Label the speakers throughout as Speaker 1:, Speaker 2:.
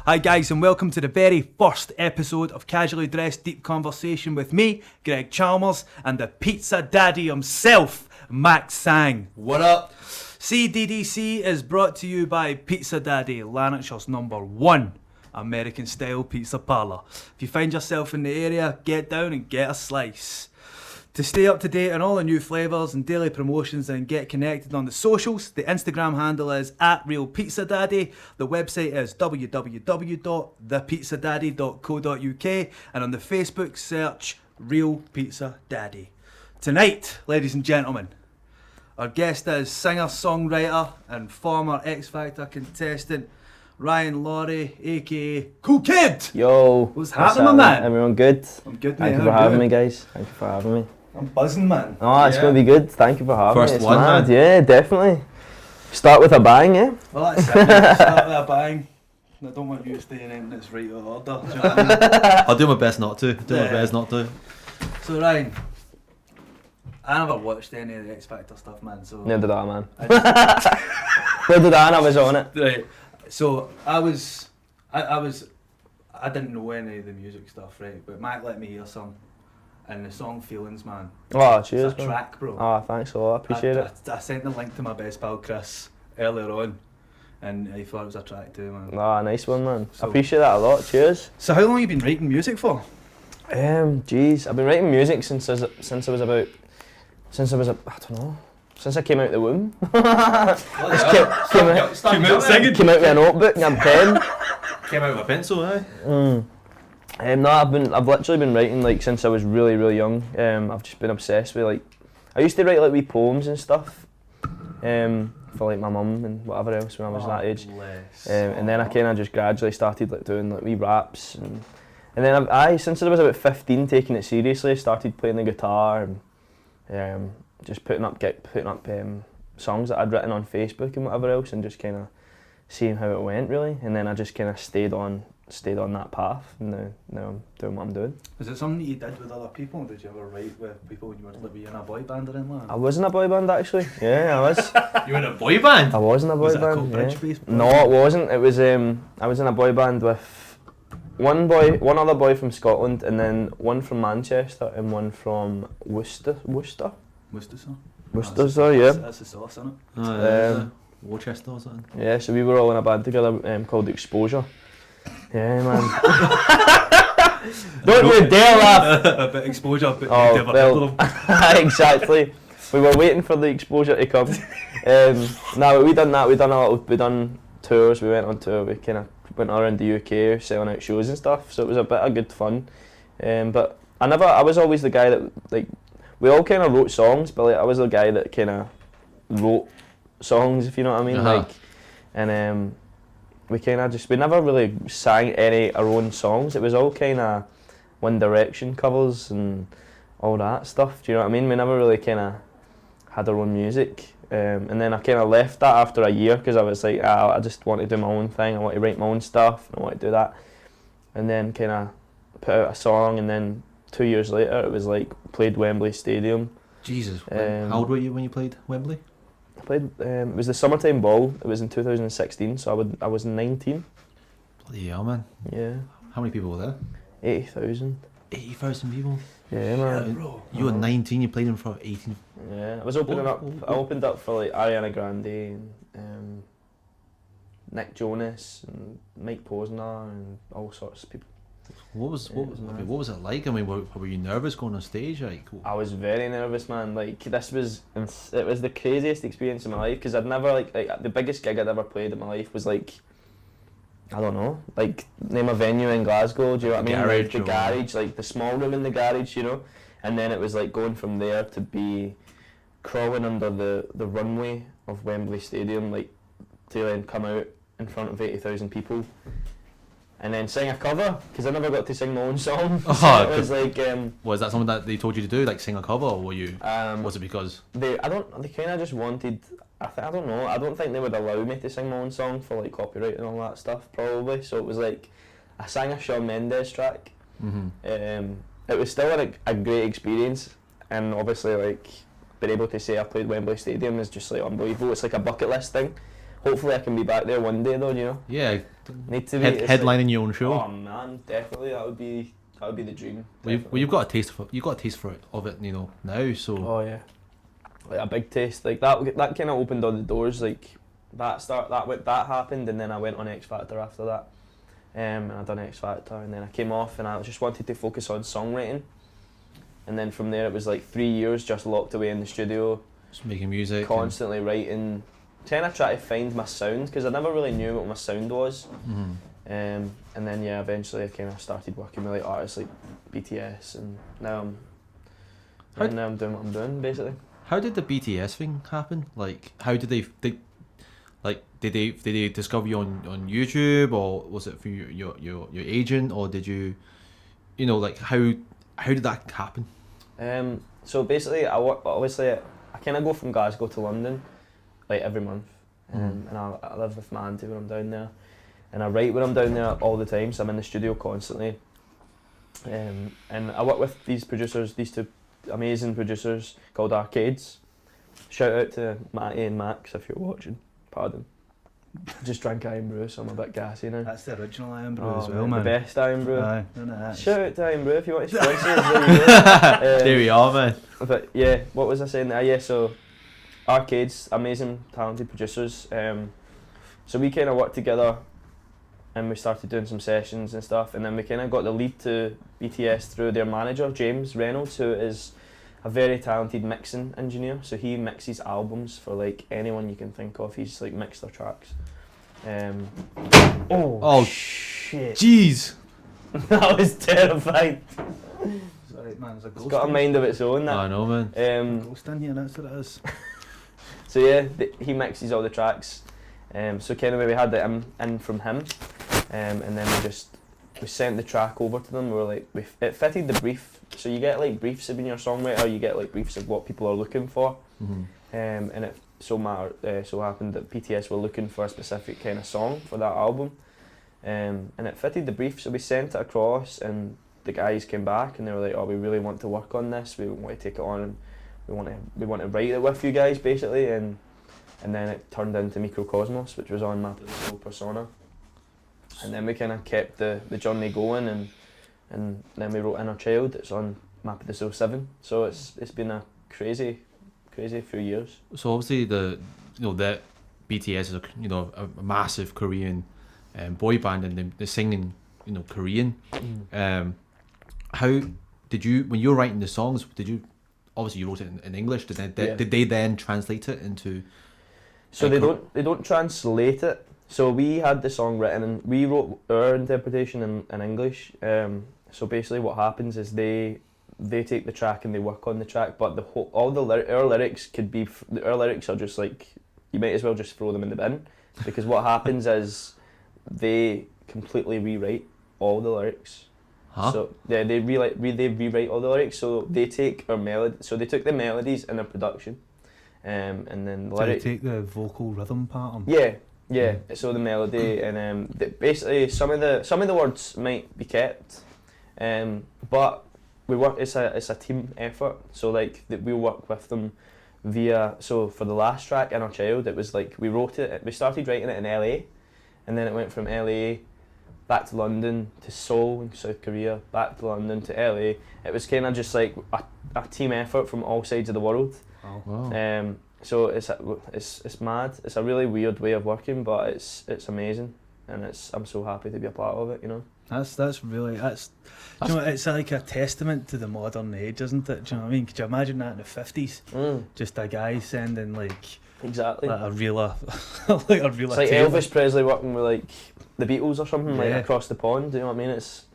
Speaker 1: Hi guys, and welcome to the very first episode of Casually Dressed Deep Conversation with me, Greg Chalmers, and the pizza daddy himself, Max Sang.
Speaker 2: What up?
Speaker 1: CDDC is brought to you by Pizza Daddy, Lanarkshire's #1 American style pizza parlour. If you find yourself in the area, get down and get a slice. To stay up to date on all the new flavours and daily promotions and get connected on the socials, the Instagram handle is @RealPizzaDaddy, the website is www.thepizzadaddy.co.uk, and on the Facebook search Real Pizza Daddy. Tonight, ladies and gentlemen, our guest is singer-songwriter and former X Factor contestant Ryan Lawrie, aka KOOLKID.
Speaker 3: Yo,
Speaker 1: What's happening, man?
Speaker 3: Everyone good?
Speaker 1: I'm good, mate.
Speaker 3: Thank you for having me, guys. Thank you for having me.
Speaker 1: I'm buzzing, man.
Speaker 3: Oh, it's going to be good. Thank you for having
Speaker 2: First
Speaker 3: me. It's
Speaker 2: one,
Speaker 3: mad.
Speaker 2: man.
Speaker 3: Yeah, definitely. Start with a bang, yeah?
Speaker 1: Well, that's it. Man. Start with a bang. I don't want you saying anything that's right or order. Do you know what I mean?
Speaker 2: I'll do my best not to.
Speaker 1: So, Ryan, I never watched any of the X Factor stuff, man. So
Speaker 3: Neither did I, man.
Speaker 1: I just,
Speaker 3: Neither did I, and I was on it.
Speaker 1: right. So I didn't know any of the music stuff, right? But Mac let me hear some, and the song "Feelings," man.
Speaker 3: Oh, cheers,
Speaker 1: It's a
Speaker 3: man.
Speaker 1: track, bro.
Speaker 3: Oh, thanks a lot. I appreciate it.
Speaker 1: I sent the link to my best pal Chris earlier on, and he thought it was a track too, man.
Speaker 3: Oh, nice one, man.
Speaker 1: So-
Speaker 3: I appreciate that a lot. Cheers.
Speaker 1: So how long have you been writing music for?
Speaker 3: Jeez, I've been writing music since I came out the womb. Just came out with a notebook and a pen.
Speaker 2: Came out with a pencil, eh?
Speaker 3: No, I've literally been writing like since I was really, really young. I've just been obsessed with I used to write like wee poems and stuff, for like my mum and whatever else when I was that age. And then I kind of just gradually started like doing like wee raps and then since I was about 15, taking it seriously, started playing the guitar and just putting up songs that I'd written on Facebook and whatever else, and just kind of seeing how it went really. And then I just kind of stayed on that path, and now I'm doing what I'm doing.
Speaker 1: Was it something that you did with other people? Did you ever write with people when you were in a boy band or anything like that?
Speaker 3: I was in a boy band actually. Yeah, I was.
Speaker 2: You were in a boy band?
Speaker 3: I was in a boy
Speaker 1: Was it a
Speaker 3: band.
Speaker 1: Coatbridge-based boy
Speaker 3: No,
Speaker 1: band?
Speaker 3: it wasn't. It was I was in a boy band with one other boy from Scotland, and then one from Manchester, and one from Worcester, yeah.
Speaker 1: That's the sauce, isn't it?
Speaker 2: Worcester or something.
Speaker 3: Yeah, so we were all in a band together called Exposure. Yeah, man. Don't you dare laugh!
Speaker 1: A bit exposure, but
Speaker 3: Oh,
Speaker 1: you never
Speaker 3: well.
Speaker 1: heard of them.
Speaker 3: Exactly. We were waiting for the exposure to come. No, we done that. We done tours. We went on tour. We kind of went around the UK selling out shows and stuff. So it was a bit of good fun. But I was always the guy that we all kind of wrote songs, but I was the guy that kind of wrote songs, if you know what I mean. We never really sang our own songs. It was all kind of One Direction covers and all that stuff. Do you know what I mean? We never really kind of had our own music. And then I kind of left that after a year because I was like, I just want to do my own thing. I want to write my own stuff. I want to do that. And then kind of put out a song, and then 2 years later it was like played Wembley Stadium.
Speaker 2: Jesus, how old were you when you played Wembley?
Speaker 3: I played. It was the summertime ball. It was in 2016, so I was 19.
Speaker 2: Bloody hell, man.
Speaker 3: Yeah.
Speaker 2: How many people were there?
Speaker 3: 80,000.
Speaker 2: 80,000 people?
Speaker 3: Yeah, man.
Speaker 1: Bro.
Speaker 2: You were 19, you played in for 18.
Speaker 3: Yeah, I was opening up. I opened up for like Ariana Grande and Nick Jonas and Mike Posner and all sorts of people.
Speaker 2: What was it like? I mean, were you nervous going on stage?
Speaker 3: I was very nervous, man. It was the craziest experience of my life because I'd never like the biggest gig I'd ever played in my life was I don't know, name a venue in Glasgow. Do you know what I mean?
Speaker 2: Garage,
Speaker 3: the garage, the small room in the garage, you know. And then it was going from there to be crawling under the runway of Wembley Stadium, to then come out in front of 80,000 people. And then sing a cover, because I never got to sing my own song. So it was
Speaker 2: was that something that they told you to do, sing a cover, or were you? Was it because
Speaker 3: they kind of just wanted? I don't know. I don't think they would allow me to sing my own song for copyright and all that stuff, probably. So it was I sang a Shawn Mendes track.
Speaker 2: Mm-hmm.
Speaker 3: It was still a great experience, and obviously being able to say I played Wembley Stadium is just unbelievable. It's like a bucket list thing. hopefully I can be back there one day though, you know.
Speaker 2: Yeah.
Speaker 3: Need to be
Speaker 2: Headlining your own show.
Speaker 3: Oh man, definitely that would be the dream.
Speaker 2: Well, you've got a taste for it, you know, now. So.
Speaker 3: Oh yeah, like a big taste. Like that kind of opened all the doors. Like that happened, and then I went on X Factor after that. And I done X Factor, and then I came off, and I just wanted to focus on songwriting. And then from there, it was like 3 years just locked away in the studio,
Speaker 2: just making music,
Speaker 3: constantly writing, trying to try to find my sound, because I never really knew what my sound was.
Speaker 2: Mm-hmm.
Speaker 3: And then eventually I kind of started working with like artists like BTS, and now I'm doing what I'm doing basically.
Speaker 2: How did the BTS thing happen? Like, how did they discover you on YouTube, or was it through your agent, or did you know, like how did that happen?
Speaker 3: So basically, I kind of go from Glasgow to London, like every month, and I live with my auntie when I'm down there, and I write when I'm down there all the time. So I'm in the studio constantly, and I work with these two amazing producers called Arcades. Shout out to Matty and Max if you're watching. Pardon. Just drank Iron Brew, so I'm a bit gassy now.
Speaker 1: That's the original Iron Brew as well, man.
Speaker 3: The best Iron Brew.
Speaker 1: Aye, isn't it?
Speaker 3: Shout out to Iron Brew if you want to sponsor us.
Speaker 2: There we are, man.
Speaker 3: But yeah, what was I saying there? Yeah, so Arcades, amazing, talented producers. So we kind of worked together, and we started doing some sessions and stuff, and then we kind of got the lead to BTS through their manager, James Reynolds, who is a very talented mixing engineer. So he mixes albums for like anyone you can think of. He's like mixed their tracks.
Speaker 2: Oh
Speaker 3: shit!
Speaker 2: Jeez,
Speaker 3: That was terrifying.
Speaker 1: Sorry, man, there's a ghost.
Speaker 3: It's got a mind of its own. That.
Speaker 2: I know, man.
Speaker 1: Ghost in here, that's what it is.
Speaker 3: So yeah, he mixes all the tracks. So kind of we had it in from him, and then we sent the track over to them. We were like, it fitted the brief. So you get like briefs of being your songwriter, you get like briefs of what people are looking for.
Speaker 2: Mm-hmm.
Speaker 3: And it so happened that BTS were looking for a specific kind of song for that album. And it fitted the brief, so we sent it across, and the guys came back and they were like, oh, we really want to work on this, we want to take it on, and we want to write it with you guys basically. And then it turned into Microcosmos, which was on Map of the Soul Persona. And then we kind of kept the journey going, and then we wrote Inner Child. It's on Map of the Soul 7. So it's been a crazy few years.
Speaker 2: So obviously that BTS is a massive Korean boy band, and they're singing Korean. How did you, when you were writing the songs, obviously you wrote it in English, did they then translate it into?
Speaker 3: So they don't translate it. So we had the song written and we wrote our interpretation in English. So basically what happens is they take the track and they work on the track, but our lyrics are just like, you might as well just throw them in the bin, because what happens is they completely rewrite all the lyrics.
Speaker 2: Huh?
Speaker 3: So yeah, they rewrite all the lyrics. So they take our melody. So they took the melodies in their production, and then the lyrics.
Speaker 1: They take the vocal rhythm pattern.
Speaker 3: Yeah. So the melody and basically some of the words might be kept, but we work. It's a team effort. So like we work with them via. So for the last track, Inner Child, it was like we wrote it. We started writing it in LA, and then it went from LA back to London to Seoul in South Korea, back to London to LA. It was kind of just like a team effort from all sides of the world.
Speaker 2: Oh. Wow.
Speaker 3: So it's mad. It's a really weird way of working, but it's amazing, and I'm so happy to be a part of it.
Speaker 1: That's really you know, it's like a testament to the modern age, isn't it? Do you know what I mean? Could you imagine that in the 50s? Just a guy sending
Speaker 3: exactly
Speaker 1: like a reeler
Speaker 3: It's like
Speaker 1: tape.
Speaker 3: Elvis Presley working with like the Beatles or something, like across the pond. Do you know what I mean? It's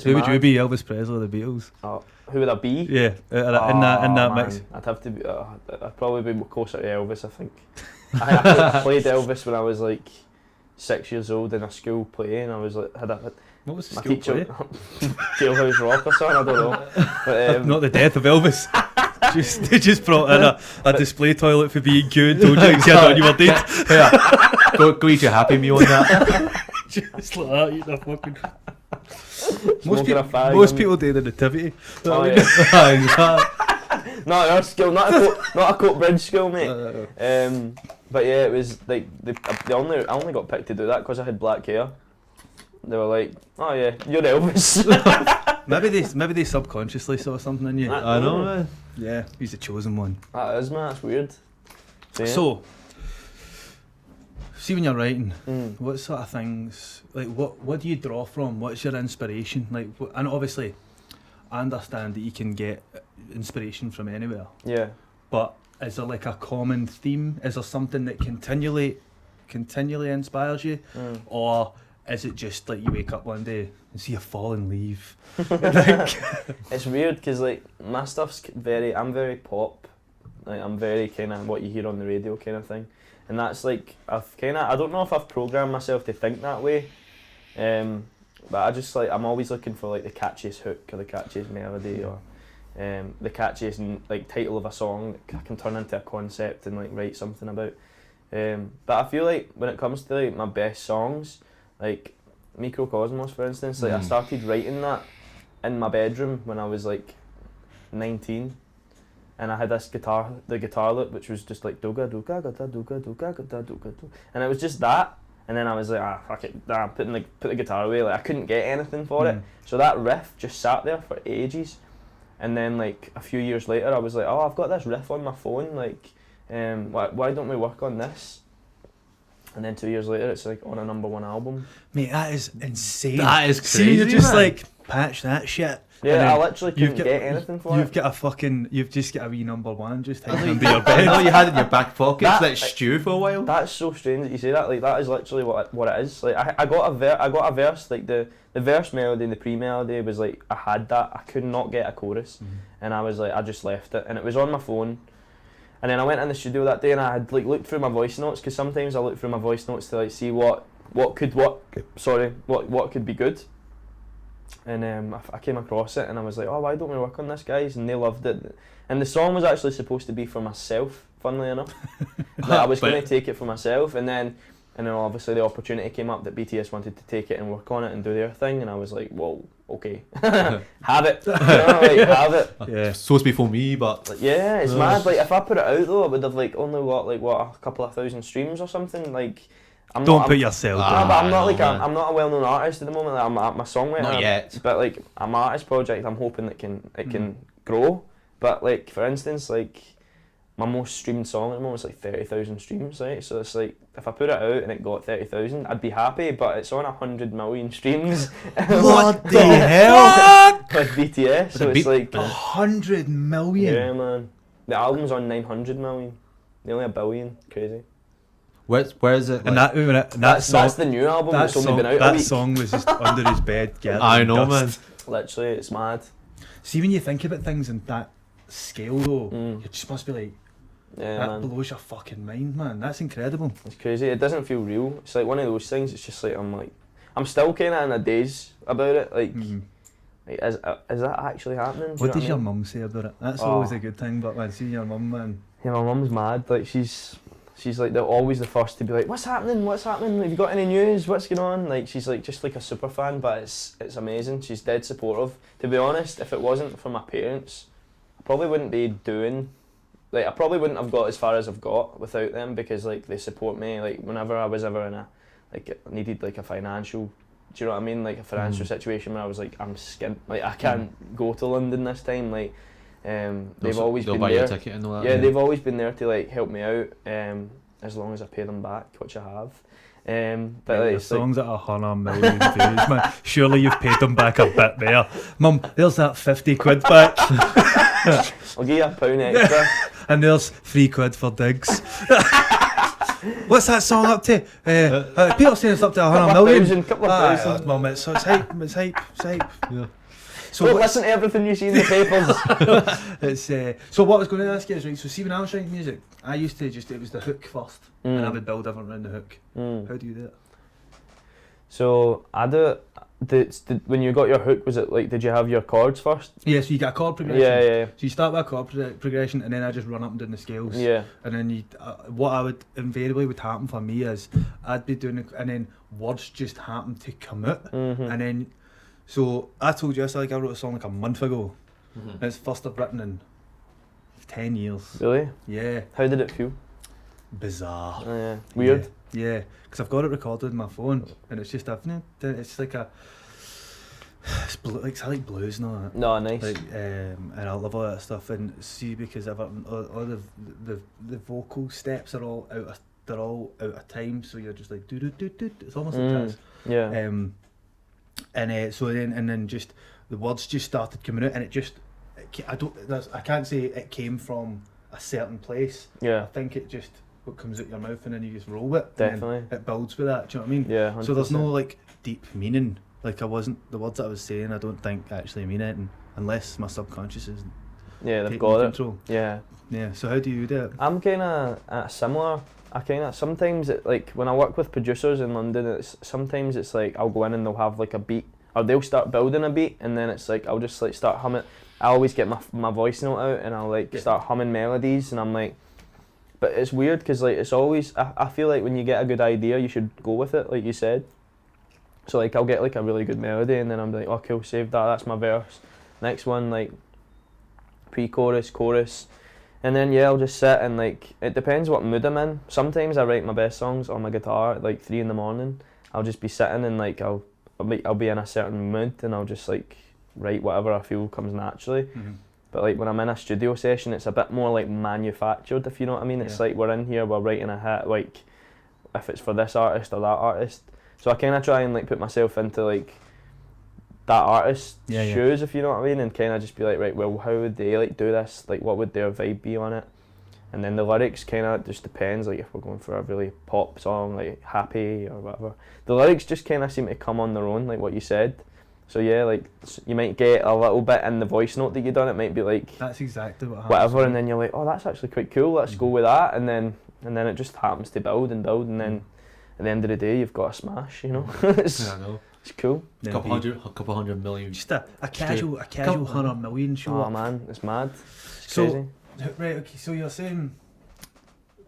Speaker 1: who
Speaker 3: mad.
Speaker 1: would you be, Elvis Presley or the Beatles?
Speaker 3: Oh, who would I be?
Speaker 1: Yeah, in that mix.
Speaker 3: I'd have to be. I'd probably be closer to Elvis. I think. I played Elvis when I was like 6 years old in a school play, and I was like
Speaker 1: What was the
Speaker 3: my
Speaker 1: school
Speaker 3: teacher
Speaker 1: play?
Speaker 3: Jailhouse Rock or something. I don't know. But,
Speaker 1: Not the death of Elvis. They just brought in a display toilet for B&Q and told you that you were dead.
Speaker 2: Yeah. Go eat your Happy Meal on that.
Speaker 1: Just like that, eating a fucking.
Speaker 3: fag
Speaker 1: Most people do the nativity.
Speaker 3: Oh, yeah. Not our school, not a Coat Bridge school, mate. But yeah, it was like I only got picked to do that because I had black hair. They were like, "Oh yeah, you're Elvis."
Speaker 1: maybe they subconsciously saw something in you.
Speaker 2: I know, man.
Speaker 1: Yeah, he's the chosen one.
Speaker 3: That is, man. That's weird.
Speaker 1: So, see when you're writing,
Speaker 3: Mm.
Speaker 1: what sort of things, like what do you draw from? What's your inspiration? Like, and obviously, I understand that you can get inspiration from anywhere,
Speaker 3: Yeah.
Speaker 1: but is there like a common theme? Is there something that continually inspires you, or is it just like you wake up one day and see a fallen leaf?
Speaker 3: It's weird because like my stuff's I'm very pop, like I'm very kind of what you hear on the radio kind of thing, and that's like I don't know if I've programmed myself to think that way, but I just like I'm always looking for like the catchiest hook or the catchiest melody or the catchiest like title of a song that I can turn into a concept and like write something about. But I feel like when it comes to like my best songs, like Microcosmos for instance, like I started writing that in my bedroom when I was like 19, and I had this guitar loop which was just like doga doga gata doga doga gata doga do, and it was just that, and then I was like fuck it, put the guitar away, like I couldn't get anything for it, so that riff just sat there for ages, and then like a few years later I was like, oh, I've got this riff on my phone, like why don't we work on this? And then 2 years later, it's like on a #1 album.
Speaker 1: Mate, that is insane.
Speaker 2: That is
Speaker 1: See,
Speaker 2: crazy,
Speaker 1: you're just
Speaker 2: man.
Speaker 1: like, patch that shit.
Speaker 3: Yeah, I literally couldn't get anything for
Speaker 1: You've
Speaker 3: it.
Speaker 1: got a fucking, you've just got a wee #1 just hanging
Speaker 2: I
Speaker 1: under your
Speaker 2: know
Speaker 1: bed.
Speaker 2: you had it in your back pocket
Speaker 3: That-
Speaker 2: to let it stew for a while.
Speaker 3: That's so strange that you say that. Like that is literally what it is. Like I got a verse. Like the verse melody and the pre-melody was like I had that. I could not get a chorus, and I was like I just left it, and it was on my phone. And then I went in the studio that day and I had like looked through my voice notes, because sometimes I look through my voice notes to like see what could be good. And I came across it and I was like, oh, why don't we work on this, guys? And they loved it. And the song was actually supposed to be for myself, funnily enough. Like, I was going to take it for myself, and then obviously the opportunity came up that BTS wanted to take it and work on it and do their thing, and I was like, whoa, okay, have it, you know, like, have it.
Speaker 1: Yeah.
Speaker 2: It's supposed to be for me, but
Speaker 3: Like, yeah, it's mad. Like if I put it out though, it would have like only got like a couple of thousand streams or something. Like
Speaker 1: Don't put yourself down.
Speaker 3: but I'm not
Speaker 2: no,
Speaker 3: like
Speaker 2: man.
Speaker 3: I'm not a well-known artist at the moment. Like, I'm my songwriter.
Speaker 2: Not yet.
Speaker 3: But like I'm an artist project. I'm hoping it can grow. But like for instance, like my most streamed song at the moment is like 30,000 streams, right? So it's like if I put it out and it got 30,000, I'd be happy. But it's on 100 million streams.
Speaker 1: What the hell?
Speaker 3: With BTS, so it's like
Speaker 1: 100 million.
Speaker 3: yeah, man. The album's on 900 million. Nearly a billion. Crazy.
Speaker 2: where is it?
Speaker 1: And
Speaker 2: Like,
Speaker 3: That's the new album that's only been out a
Speaker 1: that
Speaker 3: week.
Speaker 1: song was just under his bed.
Speaker 2: I know,
Speaker 1: dust.
Speaker 3: Literally, it's mad.
Speaker 1: See, when you think about things in that scale, though, you just must be like,
Speaker 3: Yeah,
Speaker 1: that
Speaker 3: man.
Speaker 1: blows your fucking mind, man. That's incredible.
Speaker 3: It's crazy. It doesn't feel real. It's like one of those things. It's just like I'm still kind of in a daze about it. Like, is that actually happening? Do
Speaker 1: What
Speaker 3: you
Speaker 1: does
Speaker 3: know
Speaker 1: your
Speaker 3: I mean?
Speaker 1: mum say about it? That's
Speaker 3: Oh.
Speaker 1: always a good thing, but man, seeing your mum, man.
Speaker 3: Yeah, my mum's mad. Like she's like always the first to be like, what's happening? Have you got any news? What's going on? Like she's like just like a super fan, but it's amazing. She's dead supportive. To be honest, if it wasn't for my parents, I probably wouldn't be doing. Like I probably wouldn't have got as far as I've got without them, because like they support me. Like whenever I was ever in a needed like a financial, do you know what I mean? Like a financial situation where I was like I'm skint. Like I can't go to London this time. Like they've always
Speaker 2: they'll
Speaker 3: been
Speaker 2: buy
Speaker 3: there.
Speaker 2: your ticket and all that.
Speaker 3: Yeah, they've always been there to like help me out, as long as I pay them back, which I have. But like,
Speaker 1: The
Speaker 3: it's like,
Speaker 1: songs at 100 million views, man. Surely you've paid them back a bit there. Mum, there's that 50 quid back.
Speaker 3: I'll give you £1 extra.
Speaker 1: And there's 3 quid for digs. What's that song up to? Peter's saying it's up to 100 million.
Speaker 3: Couple of thousand.
Speaker 1: Mum, it's hype.
Speaker 2: Yeah.
Speaker 1: So
Speaker 3: Don't
Speaker 1: what's-
Speaker 3: listen to everything you see in the papers.
Speaker 1: It's so what I was going to ask you is, right, so see when I was writing music, I used to it was the hook first, and I would build everything around the hook. How do you do it?
Speaker 3: So I do. When you got your hook, was it like, did you have your chords first?
Speaker 1: Yeah, so you get a chord progression.
Speaker 3: Yeah.
Speaker 1: So you start with a chord progression, and then I just run up and down the scales.
Speaker 3: Yeah.
Speaker 1: And then what I would invariably would happen for me is I'd be doing it, and then words just happen to come out, and then so I told you I wrote a song like a month ago. And it's first I've written in 10 years.
Speaker 3: Really?
Speaker 1: Yeah.
Speaker 3: How did it feel?
Speaker 1: bizarre.
Speaker 3: Oh, yeah. Weird.
Speaker 1: Yeah, because I've got it recorded on my phone, and it's just it's like a it's I like blues and all that.
Speaker 3: No, nice.
Speaker 1: Like, and I love all that stuff. And see, because all the vocal steps are all they're all out of time, so you're just like do do do do. It's almost like jazz.
Speaker 3: Yeah.
Speaker 1: And then just the words just started coming out, and I can't say it came from a certain place.
Speaker 3: Yeah.
Speaker 1: I think it just what comes out your mouth, and then you just roll with it.
Speaker 3: Definitely.
Speaker 1: And it builds with that. Do you know what I mean?
Speaker 3: Yeah. 100%.
Speaker 1: So there's no like deep meaning. Like the words that I was saying, I don't think actually mean it, unless my subconscious is
Speaker 3: Yeah, they've
Speaker 1: taking
Speaker 3: got
Speaker 1: control.
Speaker 3: it. Yeah.
Speaker 1: Yeah. So how do you do it?
Speaker 3: I'm kind of similar. I kind of sometimes like when I work with producers in London, sometimes it's like I'll go in and they'll have like a beat, or they'll start building a beat, and then it's like I'll just like start humming. I always get my voice note out and I'll like start humming melodies, and I'm like, but it's weird because like it's always I feel like when you get a good idea, you should go with it, like you said. So like I'll get like a really good melody, and then I'm like, oh cool, save that, that's my verse. Next one, like pre-chorus, chorus, and then yeah, I'll just sit and like it depends what mood I'm in. Sometimes I write my best songs on my guitar at like 3 a.m. I'll just be sitting and like I'll be in a certain mood, and I'll just like write whatever I feel comes naturally.
Speaker 1: Mm-hmm.
Speaker 3: But like when I'm in a studio session, it's a bit more like manufactured, if you know what I mean. It's like we're in here, we're writing a hit, like if it's for this artist or that artist. So I kind of try and like put myself into like that artist's shoes, if you know what I mean, and kind of just be like, right, well, how would they like do this? Like, what would their vibe be on it? And then the lyrics kind of just depends. Like if we're going for a really pop song, like happy or whatever, the lyrics just kind of seem to come on their own, like what you said. So yeah, like you might get a little bit in the voice note that you done. It might be like
Speaker 1: that's exactly what happens.
Speaker 3: Whatever, and then you're like, oh, that's actually quite cool. Let's go with that, and then it just happens to build, and then at the end of the day, you've got a smash. You know, it's cool.
Speaker 2: A couple hundred million.
Speaker 1: Just a casual 100 million show.
Speaker 3: Oh man, it's mad. It's
Speaker 1: so
Speaker 3: crazy.
Speaker 1: Right, okay. So you're saying,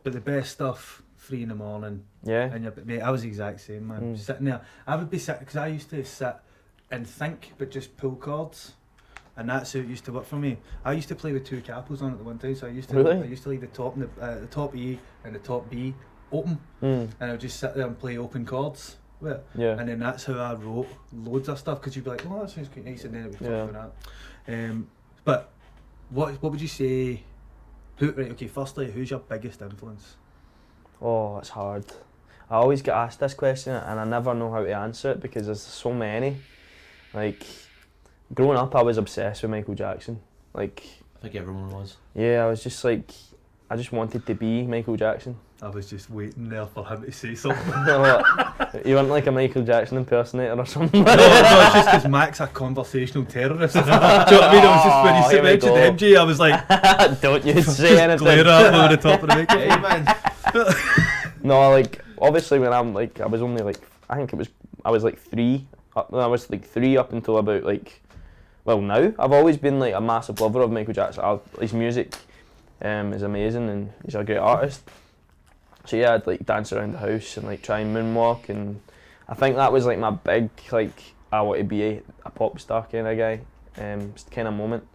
Speaker 1: but the best stuff 3 a.m.
Speaker 3: Yeah.
Speaker 1: And mate, I was the exact same, man. Sitting there, I would be sitting because I used to sit and think, but just pull chords, and that's how it used to work for me. I used to play with 2 capos on at the one time, so I used to leave the top and the top E and the top B open, and I would just sit there and play open chords with it. Yeah. And then that's how I wrote loads of stuff, because you'd be like, oh, that sounds quite nice, and then it would fuck with that. But what would you say? Firstly, who's your biggest influence?
Speaker 3: Oh, it's hard. I always get asked this question, and I never know how to answer it because there's so many. Like, growing up, I was obsessed with Michael Jackson. Like,
Speaker 2: I think everyone was.
Speaker 3: Yeah, I was just like, I just wanted to be Michael Jackson.
Speaker 1: I was just waiting there for him to say something.
Speaker 3: You weren't like a Michael Jackson impersonator or something?
Speaker 1: No, it's just because Mac's a conversational terrorist. Do you know what I mean? It was just when he mentioned MJ, I was like,
Speaker 3: don't you say anything.
Speaker 1: Glare up over the top of the mic. Hey, man.
Speaker 3: No, like, obviously when I'm like, I was only like, I was like 3. I was like 3 up until about like, well now. I've always been like a massive lover of Michael Jackson. His music is amazing, and he's a great artist. So yeah, I'd like dance around the house and like try and moonwalk, and I think that was like my big like I want to be a pop star kind of guy kind of moment.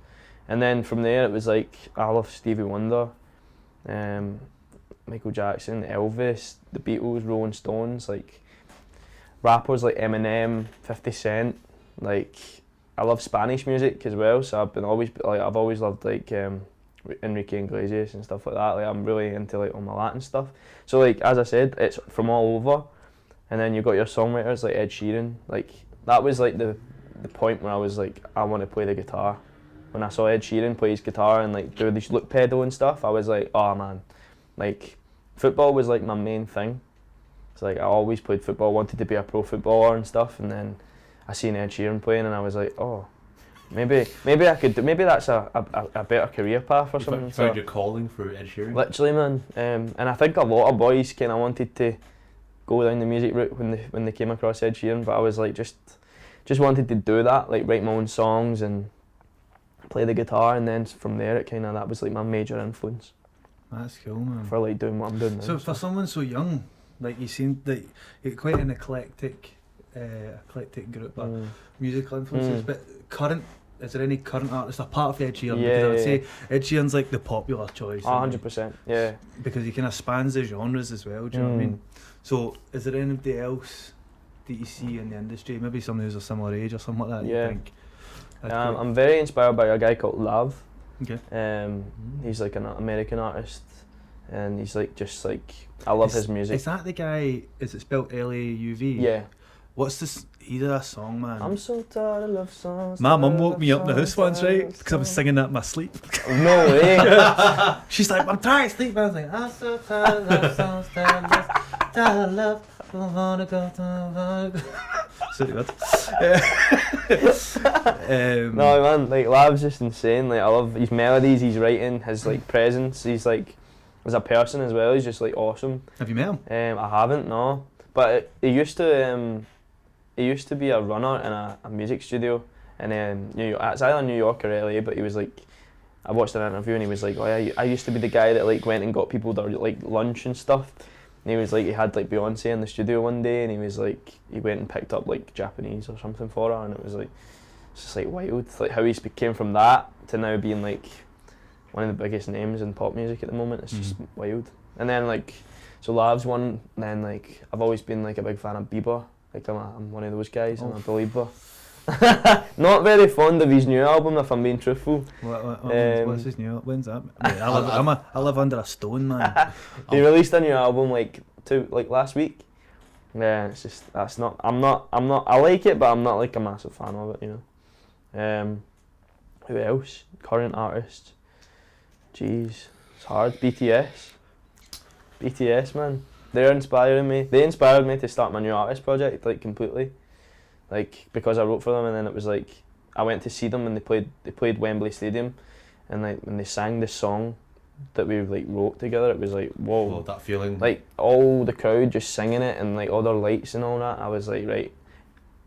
Speaker 3: And then from there it was like I love Stevie Wonder, Michael Jackson, Elvis, the Beatles, Rolling Stones, like rappers like Eminem, 50 Cent. Like I love Spanish music as well, so I've always loved like Enrique Iglesias and stuff like that. Like I'm really into like all my Latin stuff. So like as I said, it's from all over. And then you've got your songwriters like Ed Sheeran. Like that was like the point where I was like, I want to play the guitar. When I saw Ed Sheeran play his guitar and like do this look pedal and stuff, I was like, oh man, like football was like my main thing. So like I always played football, wanted to be a pro footballer and stuff, and then I seen Ed Sheeran playing and I was like, oh, maybe I could do, maybe that's a better career path or something.
Speaker 2: You found your calling for Ed Sheeran?
Speaker 3: Literally, man. And I think a lot of boys kind of wanted to go down the music route when they came across Ed Sheeran, but I was like just wanted to do that, like write my own songs and play the guitar, and then from there that was like my major influence.
Speaker 1: That's cool, man.
Speaker 3: For like doing what I'm doing now.
Speaker 1: So for someone so young, like you seem like you're quite an eclectic group of musical influences, but current is there any current artist apart from Ed Sheeran?
Speaker 3: Yeah,
Speaker 1: Because I would
Speaker 3: yeah,
Speaker 1: say Ed Sheeran's like the popular choice.
Speaker 3: Oh,
Speaker 1: isn't he?
Speaker 3: 100%. Yeah.
Speaker 1: Because he kind of spans the genres as well. Do you know what I mean? So, is there anybody else that you see in the industry? Maybe someone who's a similar age or something like that.
Speaker 3: Yeah.
Speaker 1: You think?
Speaker 3: I'm very inspired by a guy called Lav.
Speaker 1: Okay.
Speaker 3: He's like an American artist, and he's like just like I love his music.
Speaker 1: Is that the guy? Is it spelled Lauv?
Speaker 3: Yeah.
Speaker 1: What's this? He did a song, man.
Speaker 3: I'm so tired of love songs.
Speaker 1: My mum woke me up in the house once, right? Because I was singing that in my sleep.
Speaker 3: No way.
Speaker 1: She's like, I'm trying to sleep. I was like, I'm so tired of love songs, tired of love, I wanna go, Sorry, bud.
Speaker 3: No man, like Lav's just insane. Like I love his melodies, his writing, his like presence. He's like, as a person as well, he's just like awesome.
Speaker 1: Have you met him?
Speaker 3: I haven't, no. But he used to be a runner in a music studio, and then it's either New York or LA. But he was like, I watched an interview and he was like, oh yeah, I used to be the guy that like went and got people their like lunch and stuff. And he was like, he had like Beyonce in the studio one day, and he was like, he went and picked up like Japanese or something for her, and it was like, it's just like wild, like how he came from that to now being like one of the biggest names in pop music at the moment. It's just wild. And then like, so Lav's one. And then like, I've always been like a big fan of Bieber. Like I'm one of those guys. I'm a believer. Not very fond of his new album, if I'm being truthful.
Speaker 1: What's his new? When's that? Mate, I live under a stone, man.
Speaker 3: He released a new album like last week. Yeah, it's just I'm not. I like it, but I'm not like a massive fan of it, you know. Who else? Current artists. Jeez, it's hard. BTS, man. They're inspiring me. They inspired me to start my new artist project, like completely. Like because I wrote for them, and then it was like I went to see them and they played Wembley Stadium, and like when they sang this song that we like wrote together, it was like whoa.
Speaker 2: Well, that feeling.
Speaker 3: Like all the crowd just singing it and like all their lights and all that. I was like, right,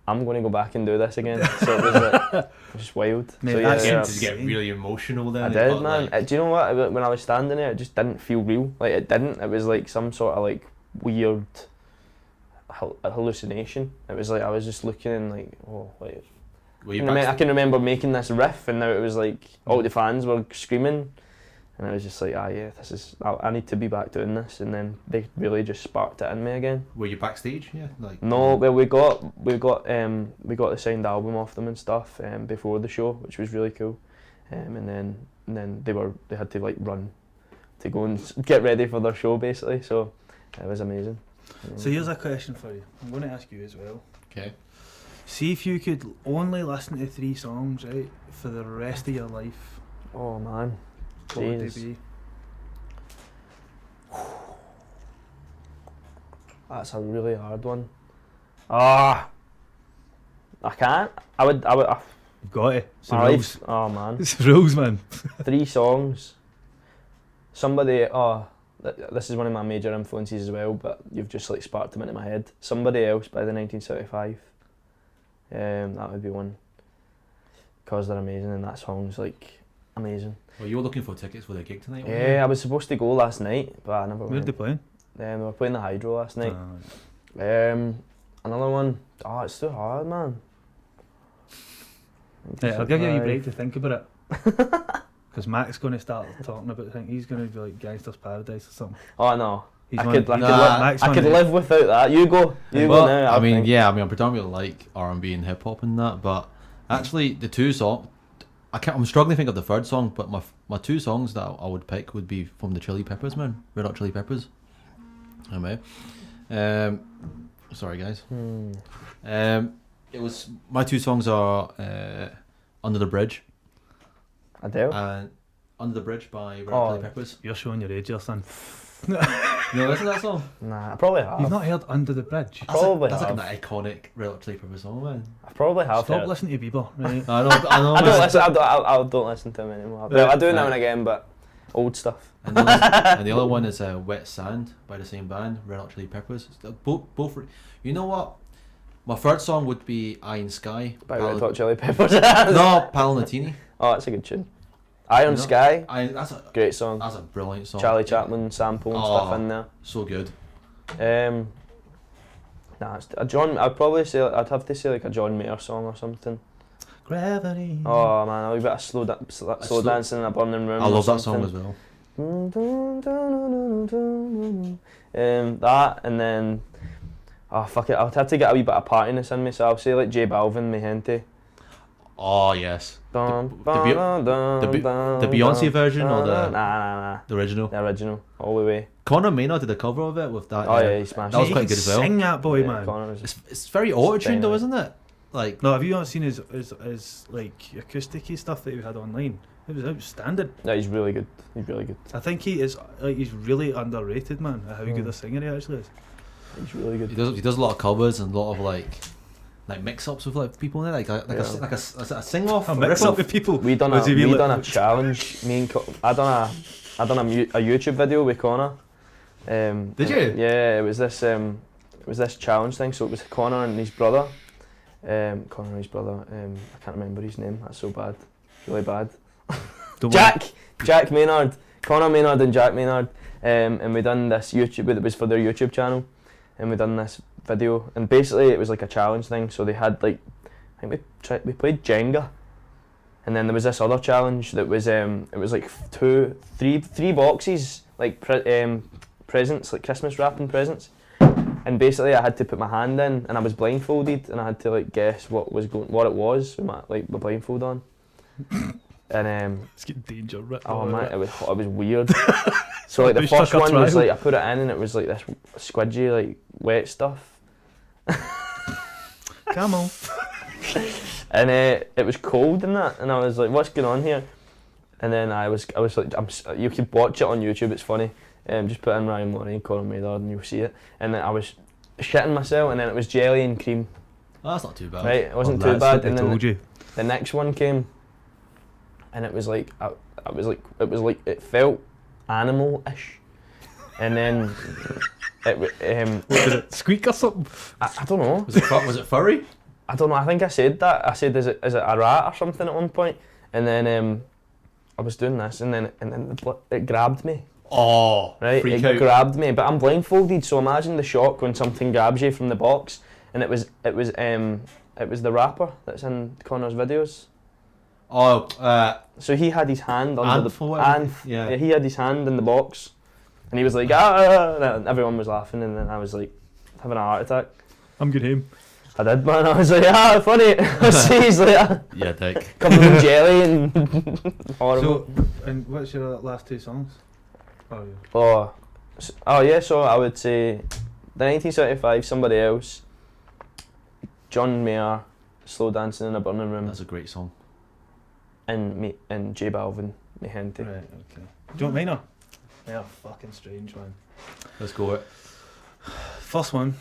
Speaker 3: I'm going to go back and do this again. So it was like, it was just wild.
Speaker 1: Mate,
Speaker 3: so
Speaker 1: that
Speaker 2: Did you get really emotional then?
Speaker 3: I did, man. Do you know what? When I was standing there, it just didn't feel real. Like it didn't. It was like some sort of like weird hallucination. It was like I was just looking and like, oh, like. I can remember making this riff, and now it was like all the fans were screaming, and I was just like, I need to be back doing this. And then they really just sparked it in me again.
Speaker 2: Were you backstage? Yeah, like.
Speaker 3: No, well we got the signed album off them and stuff before the show, which was really cool. And then they had to like run to go and get ready for their show basically. So it was amazing.
Speaker 1: So here's a question for you. I'm going to ask you as well.
Speaker 2: Okay.
Speaker 1: See if you could only listen to 3 songs, right, for the rest of your life.
Speaker 3: Oh man,
Speaker 1: What would they be?
Speaker 3: That's a really hard one. I can't. I would.
Speaker 1: You've got it. It's the
Speaker 3: My
Speaker 1: rules.
Speaker 3: life. Oh man.
Speaker 1: It's the rules, man.
Speaker 3: 3 songs. Somebody. This is one of my major influences as well, but you've just like sparked them into my head. Somebody Else by the 1975. That would be one. Because they're amazing, and that song's like amazing.
Speaker 2: Well, you were looking for tickets for the gig tonight, weren't
Speaker 3: Yeah, I was supposed to go last night, but I never
Speaker 1: Where
Speaker 3: went.
Speaker 1: are they playing?
Speaker 3: They were playing the Hydro last night. Another one. Oh, it's too hard, man.
Speaker 1: Yeah, I'll give you a break to think about it. Because Mac's going to start talking about things. He's going to be like Gangster's Paradise or something.
Speaker 3: Oh no.
Speaker 1: He's
Speaker 3: I
Speaker 1: one-
Speaker 3: could
Speaker 1: Mac's one
Speaker 3: live
Speaker 1: of-
Speaker 3: without that. You go now.
Speaker 2: I mean, I predominantly like R&B and hip hop and that, but actually the 2 songs, I'm struggling to think of the third song, but my 2 songs that I would pick would be from the Chili Peppers, man, Red Hot Chili Peppers. Sorry guys. It was my 2 songs are Under the Bridge.
Speaker 3: Adele.
Speaker 2: And Under the Bridge by Red Hot Chili Peppers.
Speaker 1: You're showing your age, your son.
Speaker 2: You know, listen to that song?
Speaker 3: Nah, I probably have.
Speaker 1: You've not heard Under the Bridge?
Speaker 2: That's like an iconic Red Hot Chili Peppers song, man.
Speaker 3: I probably have.
Speaker 1: Stop listening to Bieber, right?
Speaker 2: I know.
Speaker 3: I don't listen. I don't listen to him anymore. Well, I do now and again, but old stuff.
Speaker 2: And the other one is Wet Sand by the same band, Red Hot Chili Peppers. Both. You know what? My third song would be Iron Sky
Speaker 3: By Red Hot Chili Peppers.
Speaker 2: No, Palanatini.
Speaker 3: Oh, that's a good tune. Iron Sky.
Speaker 2: That's a
Speaker 3: Great song.
Speaker 2: That's a brilliant song.
Speaker 3: Charlie Chaplin sample and stuff in there.
Speaker 2: So good.
Speaker 3: It's a John. I'd probably say I'd have to say like a John Mayer song or something.
Speaker 1: Gravity.
Speaker 3: Oh man, a wee bit of slow dancing in a burning room.
Speaker 2: I
Speaker 3: or
Speaker 2: love that song
Speaker 3: something.
Speaker 2: as well.
Speaker 3: That, and then oh fuck it, I'll have to get a wee bit of partiness in me, so I'll say like J Balvin, Mi Gente.
Speaker 2: Oh yes.
Speaker 3: Dun,
Speaker 2: the
Speaker 3: dun, dun, dun,
Speaker 2: the Beyonce
Speaker 3: dun,
Speaker 2: version or the
Speaker 3: nah,
Speaker 2: the original?
Speaker 3: the original, all the way.
Speaker 2: Conor Maynard did a cover of it with that.
Speaker 3: Oh yeah, he smashed
Speaker 2: that was
Speaker 3: it.
Speaker 2: quite good as well.
Speaker 1: Sing that boy,
Speaker 3: Yeah,
Speaker 1: man.
Speaker 3: Connor's-
Speaker 2: It's very auto-tuned though,
Speaker 3: Bang.
Speaker 2: isn't it? Like
Speaker 1: No, have you not seen his like acoustic-y stuff that he had online? It was outstanding.
Speaker 3: Yeah, he's really good. He's really good.
Speaker 1: I think he's really underrated, man. How good
Speaker 3: Mm.
Speaker 1: a singer he actually is.
Speaker 3: He's really good.
Speaker 2: he does a lot of covers and a lot of like mix-ups with like people in it, like a sing-off.
Speaker 1: A
Speaker 2: a
Speaker 1: mix
Speaker 2: rip-off.
Speaker 1: up with people.
Speaker 3: We done
Speaker 1: Was he
Speaker 3: a challenge. Me and I done a YouTube video with Connor.
Speaker 2: Did you?
Speaker 3: Yeah, it was this challenge thing. So it was Connor and his brother. Connor and his brother. I can't remember his name. That's so bad. Really bad.
Speaker 1: Don't worry.
Speaker 3: Jack Maynard. Connor Maynard and Jack Maynard. And we done this YouTube. It was for their YouTube channel. And we done this video. And basically it was like a challenge thing. So they had like, I think we played Jenga. And then there was this other challenge that was it was like three boxes like presents, like Christmas wrapping presents. And basically I had to put my hand in and I was blindfolded and I had to like guess what it was with my blindfold on. And
Speaker 1: It's getting danger. Right?
Speaker 3: oh man, it was weird. So like the
Speaker 1: Push
Speaker 3: first
Speaker 1: like a
Speaker 3: one was
Speaker 1: trial.
Speaker 3: like I put it in and it was like this squidgy like wet stuff.
Speaker 1: Come on.
Speaker 3: And it was cold and that, and I was like, "What's going on here?" And then I was like, "You can watch it on YouTube. It's funny. Just put in Ryan Lawrie and Conor Maynard, and you'll see it." And then I was shitting myself, and then it was jelly and cream.
Speaker 2: Oh, that's not too bad.
Speaker 3: Right, it wasn't
Speaker 1: Well,
Speaker 3: too
Speaker 1: that's what
Speaker 3: bad.
Speaker 1: they
Speaker 3: And then
Speaker 1: told you.
Speaker 3: the next one came, and it was like it felt animal-ish, and then
Speaker 1: Did it squeak or something?
Speaker 3: I don't know.
Speaker 2: Was it furry?
Speaker 3: I don't know. I think I said that. I said, "Is it a rat or something?" at one point, and then I was doing this, and then it grabbed me.
Speaker 2: Oh,
Speaker 3: Right,
Speaker 2: freak
Speaker 3: it
Speaker 2: out.
Speaker 3: grabbed me, but I'm blindfolded, so imagine the shock when something grabs you from the box, and it was the rapper that's in Connor's videos.
Speaker 2: Oh,
Speaker 3: So he had his hand under
Speaker 2: Anth or whatever. Yeah.
Speaker 3: he had his hand in the box, and he was like, ah, and everyone was laughing, and then I was like having a heart attack.
Speaker 1: I'm good him.
Speaker 3: I did, man. I was like, funny. See, he's like
Speaker 2: Yeah, dick.
Speaker 3: covered in jelly and horrible.
Speaker 1: So, and what's your last two songs? Oh, yeah.
Speaker 3: Oh yeah, so I would say the 1975, Somebody Else, John Mayer, Slow Dancing in a Burning Room,
Speaker 2: That's a great song.
Speaker 3: and J Balvin, Mi Gente.
Speaker 1: Right, okay. Do you want mine or? Yeah, fucking strange, man.
Speaker 2: Let's go it.
Speaker 1: First one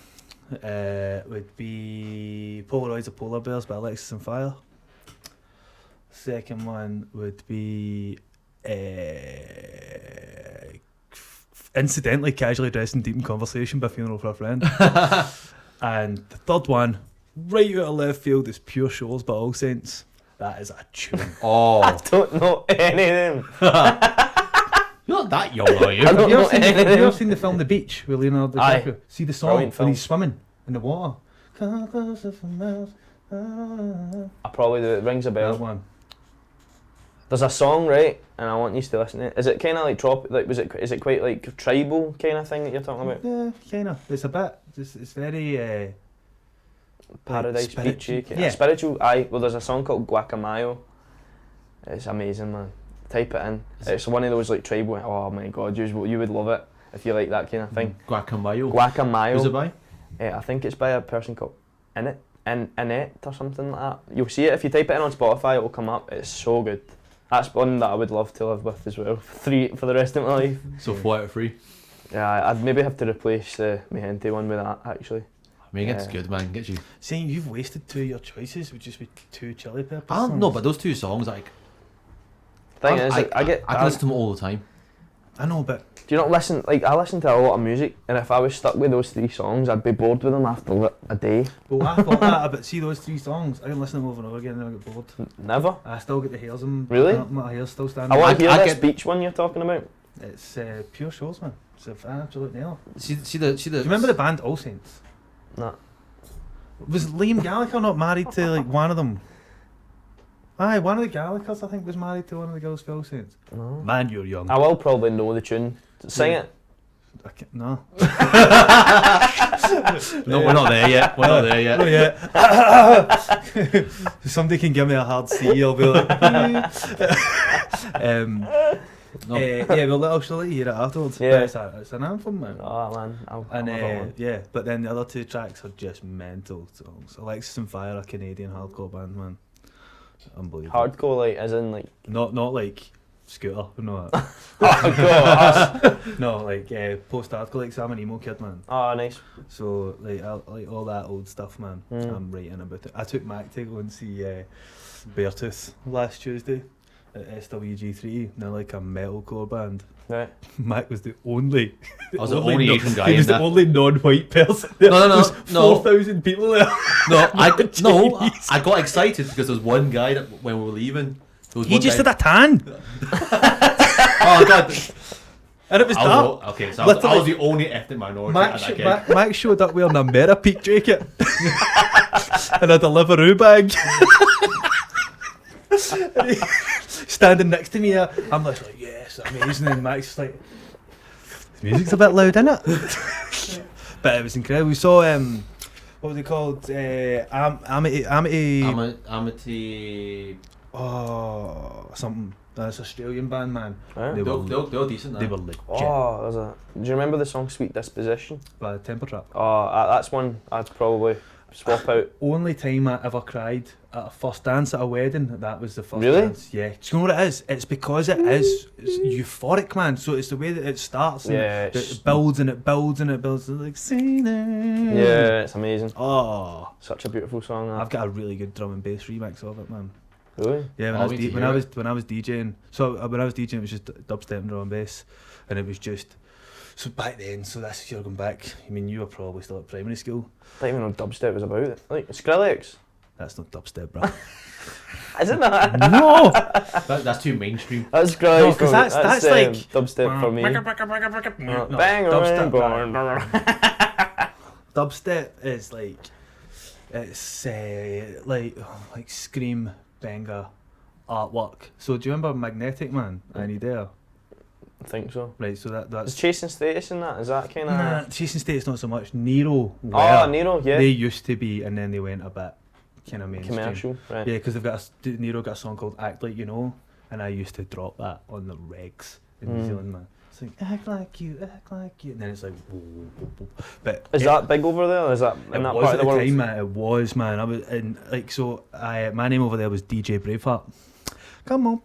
Speaker 1: would be Polaroids of Polar Bears by Alexis and Fire. Second one would be incidentally Casually Dressed in Deep in Conversation by Funeral for a Friend. And the third one, right out of left field, is Pure Shores by All Saints. That is a tune.
Speaker 2: Oh,
Speaker 3: Don't know any of them.
Speaker 2: you're not that young, are you?
Speaker 3: I don't
Speaker 1: Have you
Speaker 3: know
Speaker 1: ever seen,
Speaker 3: any of
Speaker 1: have you
Speaker 3: them.
Speaker 1: ever seen the film The Beach with Leonardo
Speaker 3: Aye.
Speaker 1: DiCaprio? See the song
Speaker 3: Brilliant
Speaker 1: when
Speaker 3: film.
Speaker 1: he's swimming in the water. Come closer for miles.
Speaker 3: I probably do. It rings a
Speaker 1: That
Speaker 3: bell.
Speaker 1: one.
Speaker 3: There's a song, right, and I want you to listen to it. Is it kind of like is it quite like tribal kind of thing that you're talking about?
Speaker 1: Yeah, kind of. It's a bit. It's very.
Speaker 3: Paradise
Speaker 1: spiritual.
Speaker 3: Beach,
Speaker 1: Yeah.
Speaker 3: spiritual. Aye, well, there's a song called Guacamayo. It's amazing, man. Type it in. It's one of those like tribal. Oh my god, you would love it if you like that kind of thing.
Speaker 2: Guacamayo.
Speaker 3: Guacamayo.
Speaker 2: Who's it by?
Speaker 3: I think it's by a person called Annette or something like that. You'll see it if you type it in on Spotify. It will come up. It's so good. That's one that I would love to live with as well. For the rest of my life.
Speaker 2: So 4 out of 3.
Speaker 3: Yeah, I'd maybe have to replace the Mi Gente one with that actually.
Speaker 2: I mean, it's
Speaker 3: Yeah.
Speaker 2: good, man. Get you.
Speaker 1: Saying you've wasted two of your choices would just be two Chili Peppers.
Speaker 2: I don't know, but those two songs, like,
Speaker 3: Thing
Speaker 2: I
Speaker 3: is, like, I
Speaker 2: can listen to them all the time.
Speaker 1: I know, but
Speaker 3: Do you not listen? Like, I listen to a lot of music, and if I was stuck with those three songs, I'd be bored with them after a day.
Speaker 1: well, I thought that. But see those three songs, I can listen to them over and over again, and then I get bored.
Speaker 3: Never.
Speaker 1: I still get the hairs in.
Speaker 3: Really?
Speaker 1: My hair's still
Speaker 3: I
Speaker 1: standing.
Speaker 3: want to hear
Speaker 2: I
Speaker 3: this
Speaker 2: get-
Speaker 3: beach one you're talking about.
Speaker 1: It's Pure Shores, man. It's an absolute nail.
Speaker 2: See the.
Speaker 1: Do you remember the band All Saints?
Speaker 3: No.
Speaker 1: Was Liam Gallagher not married to like one of them? Aye, one of the Gallicers I think was married to one of the girls' Phil Saints.
Speaker 3: No.
Speaker 1: Man, you're young.
Speaker 3: I will probably know the tune. Sing it.
Speaker 1: I can't, no.
Speaker 2: No, we're not there yet. We're not there yet.
Speaker 1: Not yet. Somebody can give me a hard C, I'll be like.
Speaker 2: No.
Speaker 1: Yeah, well, I'll let you hear it afterwards.
Speaker 3: Yeah.
Speaker 1: It's an anthem, man.
Speaker 3: Oh man, I'll
Speaker 1: And
Speaker 3: have that one.
Speaker 1: yeah, but then the other two tracks are just mental songs. Alexis and Fire, a Canadian hardcore band, man. Unbelievable.
Speaker 3: Hardcore, like, as in, like...
Speaker 1: Not like Scooter, no.
Speaker 3: Hardcore.
Speaker 1: No, like post-hardcore, like Sam and Emo Kid, man.
Speaker 3: Oh, nice.
Speaker 1: So like like all that old stuff, man.
Speaker 3: Mm.
Speaker 1: I'm writing about it. I took Mac to go and see Beartooth last Tuesday at SWG3. They're like a metalcore band.
Speaker 3: Right.
Speaker 1: Mac was the only.
Speaker 2: I was the only Asian guy
Speaker 1: He was
Speaker 2: in
Speaker 1: the
Speaker 2: that.
Speaker 1: only non-white person. There.
Speaker 2: No,
Speaker 1: There's
Speaker 2: no.
Speaker 1: 4,000 people there.
Speaker 2: No, I
Speaker 1: Chinese.
Speaker 2: I got excited because there was one guy that when we were leaving. There was
Speaker 1: He
Speaker 2: one
Speaker 1: just
Speaker 2: guy,
Speaker 1: had a tan,
Speaker 2: Oh god.
Speaker 1: and it was dark.
Speaker 2: Okay, so I was
Speaker 1: Literally.
Speaker 2: the only ethnic minority
Speaker 1: Mac,
Speaker 2: at that gig.
Speaker 1: Mac showed up wearing a Mera-Peak jacket and a Deliveroo bag. And he- standing next to me, I'm like, yes, amazing. And Mac's just like, the music's a bit loud, isn't it? But it was incredible. We saw, what was it called? Amity,
Speaker 2: Amity.
Speaker 1: something. That's an Australian band, man.
Speaker 3: Right.
Speaker 1: They were,
Speaker 2: They're decent.
Speaker 1: they
Speaker 2: Now.
Speaker 1: were legit.
Speaker 3: Oh, there's a... Do you remember the song Sweet Disposition?
Speaker 1: By Temper Trap.
Speaker 3: Oh, that's one I'd probably swap out.
Speaker 1: Only time I ever cried at a first dance at a wedding, that was the first
Speaker 3: Really?
Speaker 1: dance. Yeah. Do you know what it is? It's because it's euphoric, man. So it's the way that it starts and
Speaker 3: Yeah,
Speaker 1: it builds and it builds and it builds. It's like, see there.
Speaker 3: Yeah, it's amazing.
Speaker 1: Oh,
Speaker 3: Such a beautiful song. That.
Speaker 1: I've got a really good drum and bass remix of it, man.
Speaker 3: Really?
Speaker 1: Yeah, when
Speaker 2: Oh,
Speaker 1: I was
Speaker 2: we need to
Speaker 1: when
Speaker 2: hear
Speaker 1: I
Speaker 2: it.
Speaker 1: was when I was DJing. So when I was DJing, it was just dubstep and drum and bass, and it was just. So back then, so that's you're going back. I mean, you were probably still at primary school.
Speaker 3: I don't even know what dubstep was about. Like Skrillex.
Speaker 1: That's not dubstep, bro.
Speaker 3: Isn't that?
Speaker 1: No.
Speaker 2: That's too mainstream.
Speaker 3: That's Skrillex.
Speaker 1: No, 'cause that's like-
Speaker 3: dubstep for me.
Speaker 1: No,
Speaker 3: Bang,
Speaker 1: dubstep,
Speaker 3: bang,
Speaker 1: bro.
Speaker 3: bang.
Speaker 1: Dubstep is like it's like scream banger artwork. So do you remember Magnetic Man? Any there?
Speaker 3: I think so.
Speaker 1: Right. So
Speaker 3: Is
Speaker 1: that's
Speaker 3: Chasing Status in that? Is that kind of?
Speaker 1: nah. Chasing State's not so much. Nero.
Speaker 3: Oh,
Speaker 1: were.
Speaker 3: Nero, yeah.
Speaker 1: They used to be, and then they went a bit kind of mainstream.
Speaker 3: Commercial, right?
Speaker 1: Yeah, because they've got Nero got a song called "Act Like You Know," and I used to drop that on the regs in New Zealand, man. It's like act like you, and then it's like, whoa, whoa, whoa. But
Speaker 3: Is that big over there? Or is that in
Speaker 1: it
Speaker 3: that
Speaker 1: was
Speaker 3: part
Speaker 1: at
Speaker 3: of the
Speaker 1: the
Speaker 3: world?
Speaker 1: time, man. It was, man. I was in like so. My name over there was DJ Braveheart. Come on,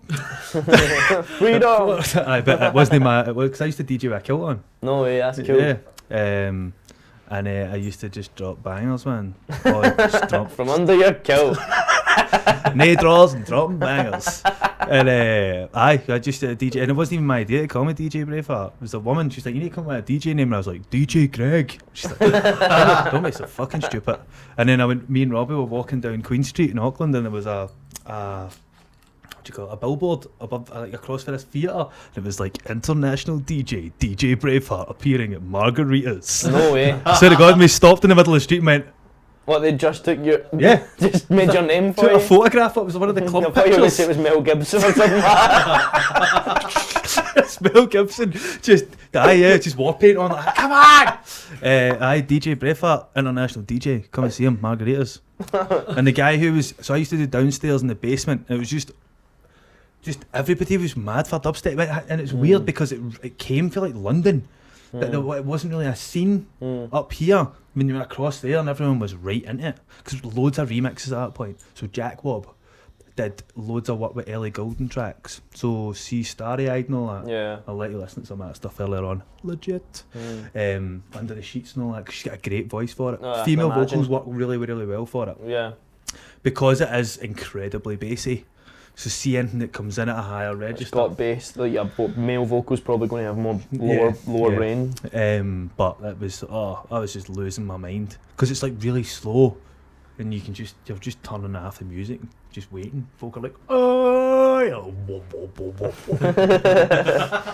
Speaker 3: Freedom.
Speaker 1: I bet it wasn't my. It was because I used to DJ with a kilt on.
Speaker 3: No way, that's cool.
Speaker 1: Yeah. And I used to just drop bangers, man. Or just drop
Speaker 3: From under your kilt.
Speaker 1: nay draws and dropping bangers. And I just DJ, and it wasn't even my idea to call me DJ Braveheart. It was a woman. She's like, you need to come with a DJ name, and I was like, DJ Greg. She's like, don't be so fucking stupid. And then me and Robbie were walking down Queen Street in Auckland, and there was a what do you call it, a billboard above, like across for this theatre, and it was like international DJ Braveheart appearing at Margarita's.
Speaker 3: No way.
Speaker 1: I swear to God, we stopped in the middle of the street and went,
Speaker 3: What, they just took your...
Speaker 1: yeah,
Speaker 3: Just made your name for
Speaker 1: took
Speaker 3: you?
Speaker 1: a photograph. It was one of the
Speaker 3: I
Speaker 1: club
Speaker 3: thought you were going to
Speaker 1: pictures.
Speaker 3: say it was Mel Gibson or something.
Speaker 1: It's Mel Gibson, just war paint on. Like, come on! DJ Braveheart, international DJ. Come and see him, Margarita's. And the guy who was, so I used to do downstairs in the basement. And it was just everybody was mad for dubstep, and it's weird because it came from like London. That it wasn't really a scene up here. When you went across there, and everyone was right into it because loads of remixes at that point. So Jack Wobb did loads of work with Ellie Goulding tracks. So see Starry Eyed and all that.
Speaker 3: Yeah.
Speaker 1: I'll let you listen to some of that stuff earlier on. Legit. Under the Sheets and all that. 'Cause she's got a great voice for it.
Speaker 3: Oh, I can
Speaker 1: Female
Speaker 3: imagine.
Speaker 1: vocals work really, really well for it
Speaker 3: Yeah.
Speaker 1: because it is incredibly bassy. So see anything that comes in at a higher
Speaker 3: It's
Speaker 1: register.
Speaker 3: got bass. Like your male vocals probably going to have more
Speaker 1: Yeah,
Speaker 3: lower
Speaker 1: yeah.
Speaker 3: range.
Speaker 1: But it was I was just losing my mind because it's like really slow, and you're just turning off the music, just waiting. Folk are like, oh, yeah, whoa, whoa, whoa, whoa.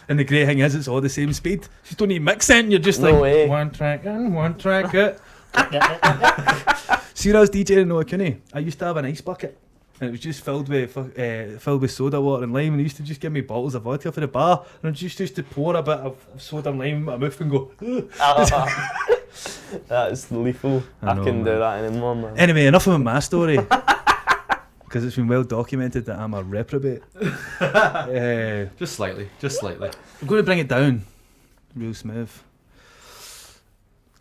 Speaker 1: And the great thing is, it's all the same speed. You just don't need mixing. You're just
Speaker 3: No
Speaker 1: like
Speaker 3: way.
Speaker 1: one track in, one track out. See, when I was DJing in Oakuni, I used to have an ice bucket. and it was just filled with soda water and lime, and he used to just give me bottles of vodka for the bar, and I just used to pour a bit of soda and lime in my mouth and go.
Speaker 3: That's lethal. I
Speaker 1: know,
Speaker 3: couldn't do
Speaker 1: man.
Speaker 3: that anymore, man.
Speaker 1: Anyway, enough of my story. Because it's been well documented that I'm a reprobate.
Speaker 2: Just slightly.
Speaker 1: I'm going to bring it down real smooth.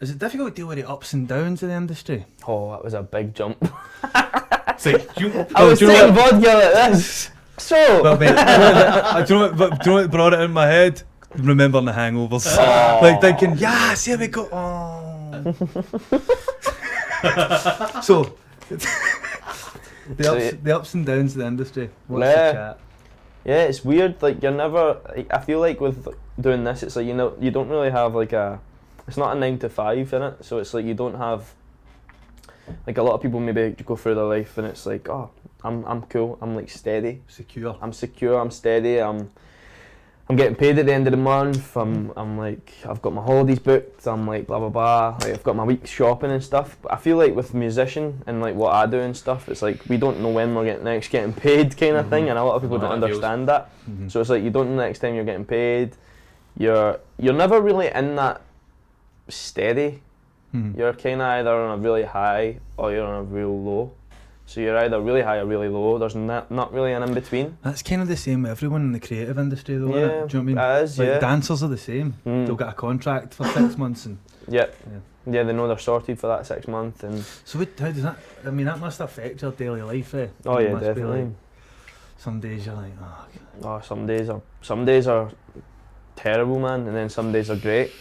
Speaker 1: Is it difficult to deal with the ups and downs of the industry?
Speaker 3: Oh, that was a big jump.
Speaker 1: It's like,
Speaker 3: I was taking vodka like this. So.
Speaker 1: Well, mate, do you know what brought it in my head? Remembering the hangovers.
Speaker 3: Oh.
Speaker 1: Like thinking, yes, here we go. Oh. So, the ups and downs of the industry. What's the chat?
Speaker 3: Yeah, it's weird. Like you're never. I feel like with doing this, it's like you don't really have like a. It's not a 9 to 5 in it, so it's like you don't have. Like a lot of people maybe go through their life and it's like, oh, I'm cool. I'm like steady.
Speaker 1: Secure.
Speaker 3: I'm secure. I'm steady. I'm getting paid at the end of the month. I'm like I've got my holidays booked. I'm like blah blah blah. Like I've got my week's shopping and stuff. But I feel like with musician and like what I do and stuff, it's like we don't know when we're getting paid kind of thing, and a lot of people don't understand that.
Speaker 1: Mm-hmm.
Speaker 3: So it's like you don't know the next time you're getting paid. You're never really in that steady.
Speaker 1: Mm-hmm.
Speaker 3: You're kind of either on a really high or you're on a real low. So you're either really high or really low. There's not really an in between.
Speaker 1: That's kind of the same with everyone in the creative industry, though.
Speaker 3: Yeah,
Speaker 1: Isn't it? Do you know what I mean?
Speaker 3: it is,
Speaker 1: like
Speaker 3: yeah.
Speaker 1: dancers are the same. They'll get a contract for 6 months, and
Speaker 3: Yeah, they know they're sorted for that 6 months. And
Speaker 1: so how does that? I mean, that must affect your daily life, eh?
Speaker 3: oh
Speaker 1: It
Speaker 3: yeah,
Speaker 1: must be
Speaker 3: definitely.
Speaker 1: like, some days you're like, oh, God.
Speaker 3: Oh, some days are terrible, man, and then some days are great,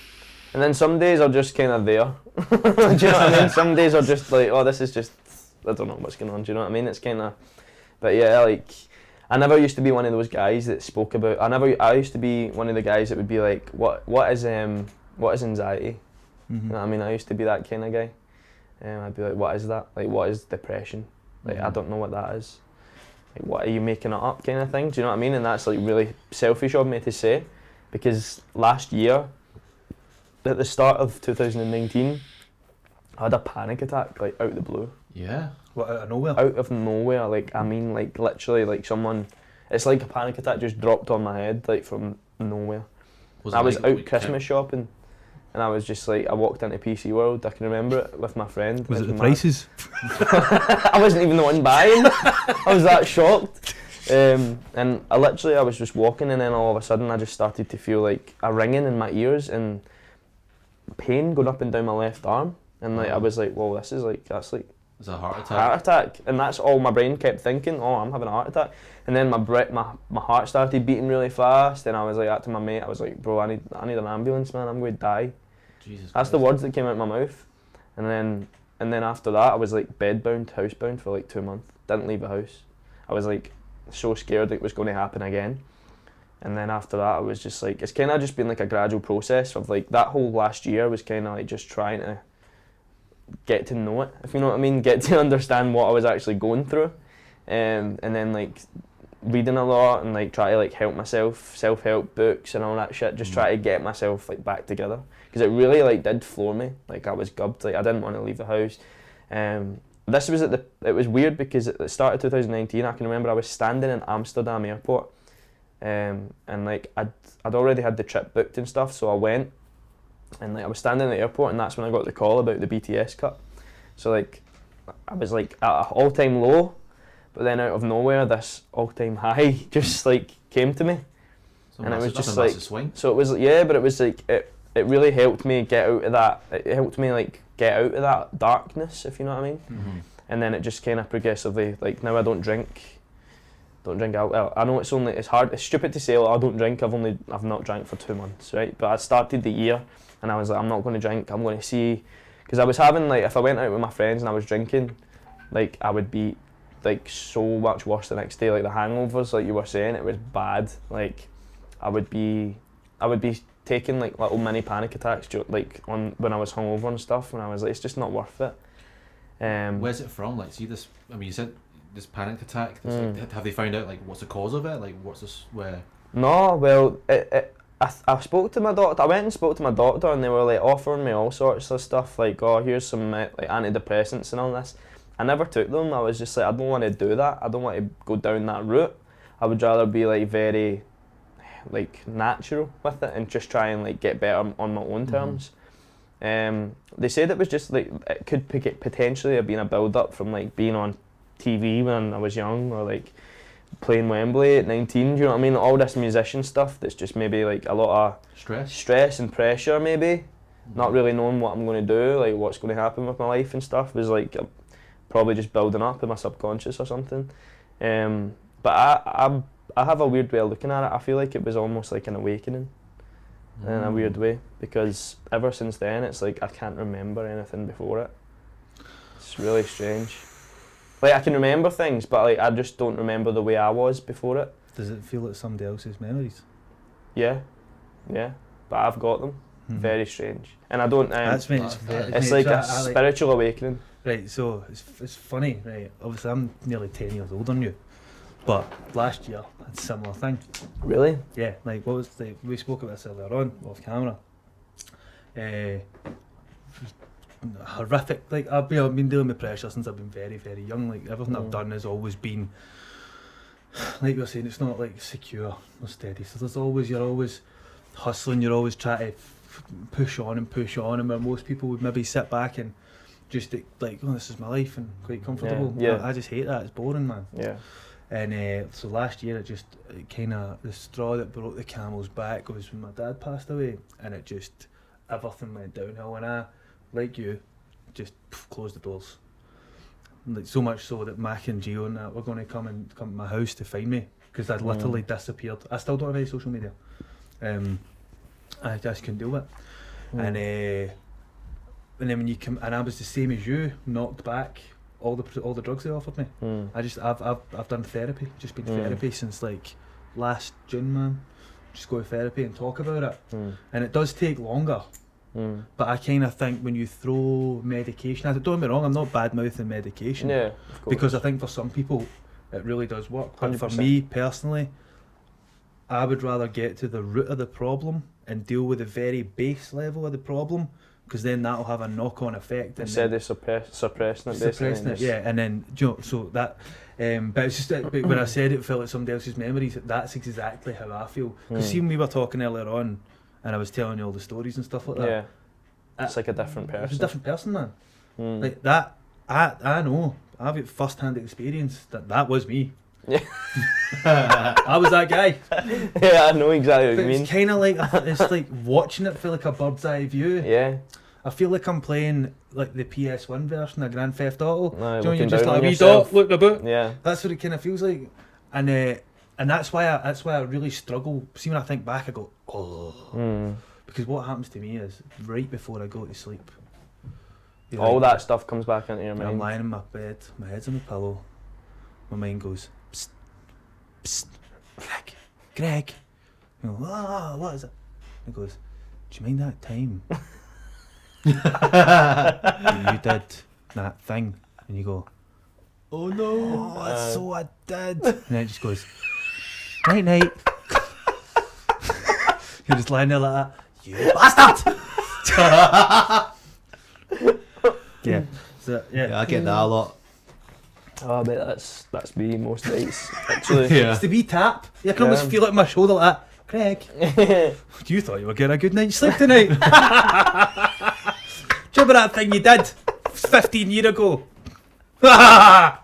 Speaker 3: and then some days are just kind of there. Do you know what I mean? Some days are just like, oh, this is just, I don't know what's going on. Do you know what I mean? It's kind of, but yeah, like I never used to be one of those guys that spoke about. I used to be one of the guys that would be like, what is anxiety?
Speaker 1: Mm-hmm.
Speaker 3: You know what I mean? I used to be that kind of guy. I'd be like, what is that? Like, what is depression? Like, I don't know what that is. Like, what are you making it up kind of thing? Do you know what I mean? And that's like really selfish of me to say, because last year, at the start of 2019, I had a panic attack, like out of the blue.
Speaker 2: Yeah.
Speaker 1: What, out of nowhere?
Speaker 3: Out of nowhere, like I mean, like literally, like someone. It's like a panic attack just dropped on my head, like from nowhere. I was out Christmas shopping, and I was just like, I walked into PC World. I can remember it with my friend.
Speaker 1: Was it the
Speaker 3: mad.
Speaker 1: prices?
Speaker 3: I wasn't even the one buying. I was that shocked. And I was just walking, and then all of a sudden I just started to feel like a ringing in my ears and pain going up and down my left arm. And like I was like, whoa, that's
Speaker 2: It's a heart attack.
Speaker 3: heart attack. And that's all my brain kept thinking, oh, I'm having a heart attack. And then my heart started beating really fast, and I was like that to my mate. I was like, bro, I need an ambulance, man. I'm going to die.
Speaker 2: Jesus
Speaker 3: That's
Speaker 2: Christ.
Speaker 3: the words that came out of my mouth. And then after that, I was like bedbound, housebound for like 2 months. Didn't leave the house. I was like so scared it was going to happen again. And then after that, I was just like, it's kind of just been like a gradual process of like, that whole last year was kind of like just trying to get to know it, if you know what I mean, get to understand what I was actually going through. And then like reading a lot and like try to like help myself, self-help books and all that shit, just try to get myself like back together. Because it really like did floor me, like I was gubbed, like I didn't want to leave the house. This was it was weird because at the start of 2019, I can remember I was standing in Amsterdam airport, and like I'd already had the trip booked and stuff, so I went, and like I was standing in the airport, and that's when I got the call about the BTS cut. So like I was like at an all-time low, but then out of nowhere this all-time high just like came to me. And it was just like,
Speaker 2: swing.
Speaker 3: so it was, yeah, but it was like it really helped me get out of that. It helped me like get out of that darkness, if you know what I mean.
Speaker 2: Mm-hmm.
Speaker 3: And then it just kind of progressively, like now I don't drink alcohol. I know it's hard, it's stupid to say, I don't drink. I've not drank for 2 months, right? But I started the year and I was like, I'm not going to drink. I'm going to see, because I was having like, if I went out with my friends and I was drinking, like I would be like so much worse the next day. Like the hangovers, like you were saying, it was bad. Like I would be taking like little mini panic attacks, like when I was hungover and stuff. And I was like, it's just not worth it.
Speaker 2: Where's it from? Like, see this. I mean, you said this panic attack. Like, have they found out like what's the cause of it? Like, what's this? Where?
Speaker 3: No, well, I spoke to my doctor. I went and spoke to my doctor, and they were like offering me all sorts of stuff. Like, oh, here's some like antidepressants and all this. I never took them. I was just like, I don't want to do that. I don't want to go down that route. I would rather be like very like natural with it and just try and like get better on my own terms. They said it was just like it could potentially have been a build up from like being on TV when I was young, or like playing Wembley at 19. Do you know what I mean? All this musician stuff that's just maybe like a lot of stress and pressure, maybe not really knowing what I'm going to do, like what's going to happen with my life and stuff, was like probably just building up in my subconscious or something. But I have a weird way of looking at it. I feel like it was almost like an awakening in a weird way, because ever since then it's like I can't remember anything before it. It's really strange. Like I can remember things, but like I just don't remember the way I was before it.
Speaker 1: Does it feel like somebody else's memories?
Speaker 3: Yeah, but I've got them. Very strange, and I don't. It's like a spiritual awakening.
Speaker 1: Right, so it's funny, right? Obviously, I'm nearly 10 years older than you, but last year I had a similar thing.
Speaker 3: Really?
Speaker 1: Yeah, like what was we spoke about this earlier on off camera. Horrific. Like I've been dealing with pressure since I've been very, very young. Like everything I've done has always been, like you were saying, it's not like secure or steady. So you're always hustling. You're always trying to push on, and where most people would maybe sit back and just like, oh, this is my life and quite comfortable.
Speaker 3: Yeah.
Speaker 1: I just hate that. It's boring, man.
Speaker 3: Yeah.
Speaker 1: And so last year it kind of, the straw that broke the camel's back was when my dad passed away, and it just, everything went downhill, and I, like you, just closed the doors. Like so much so that Mac and Gio and that were going to come to my house to find me, because I'd literally disappeared. I still don't have any social media. I just couldn't deal with it. And then when you come, and I was the same as you, knocked back all the drugs they offered me. I've done therapy, just been therapy since like last June, man. Just go to therapy and talk about it. And it does take longer. But I kind of think when you throw medication, don't get me wrong, I'm not bad mouthing medication.
Speaker 3: Yeah, of course.
Speaker 1: Because I think for some people it really does work. But
Speaker 3: 100%.
Speaker 1: for me personally, I would rather get to the root of the problem and deal with the very base level of the problem, because then that'll have a knock-on effect.
Speaker 3: Instead of suppressing it,
Speaker 1: yeah, and then so that. But it's just that when I said it felt like somebody else's memories, that's exactly how I feel. Because see, when we were talking earlier on, and I was telling you all the stories and stuff like that.
Speaker 3: Yeah, it's like a different person.
Speaker 1: It's a different person, man. Like that, I know. I've got first-hand experience that was me.
Speaker 3: Yeah.
Speaker 1: I was that guy.
Speaker 3: Yeah, I know exactly what you mean.
Speaker 1: It's kind of like, it's like watching it feel like a bird's eye view.
Speaker 3: Yeah.
Speaker 1: I feel like I'm playing like the PS1 version of Grand Theft Auto.
Speaker 3: No,
Speaker 1: you're
Speaker 3: looking
Speaker 1: just
Speaker 3: down
Speaker 1: like
Speaker 3: on
Speaker 1: a wee
Speaker 3: yourself.
Speaker 1: dog looking about.
Speaker 3: Yeah.
Speaker 1: That's what it kind of feels like, and that's why I really struggle. See, when I think back, I go, oh, because what happens to me is right before I go to sleep,
Speaker 3: all that stuff comes back into your mind.
Speaker 1: I'm lying in my bed, my head's on the pillow, my mind goes, psst, psst, Greg. You go, what is it? It goes, do you mind that time you did that thing? And you go, oh no, so I did. And then it just goes, night night. You're just lying there like that, you bastard. Yeah. So,
Speaker 2: Yeah, I get that a lot.
Speaker 3: Oh, I bet that's me most nights, actually.
Speaker 2: Yeah.
Speaker 1: it's the wee tap. You can almost feel it in my shoulder like that. Craig, you thought you were getting a good night's sleep tonight. Do you remember that thing you did 15 years ago? Then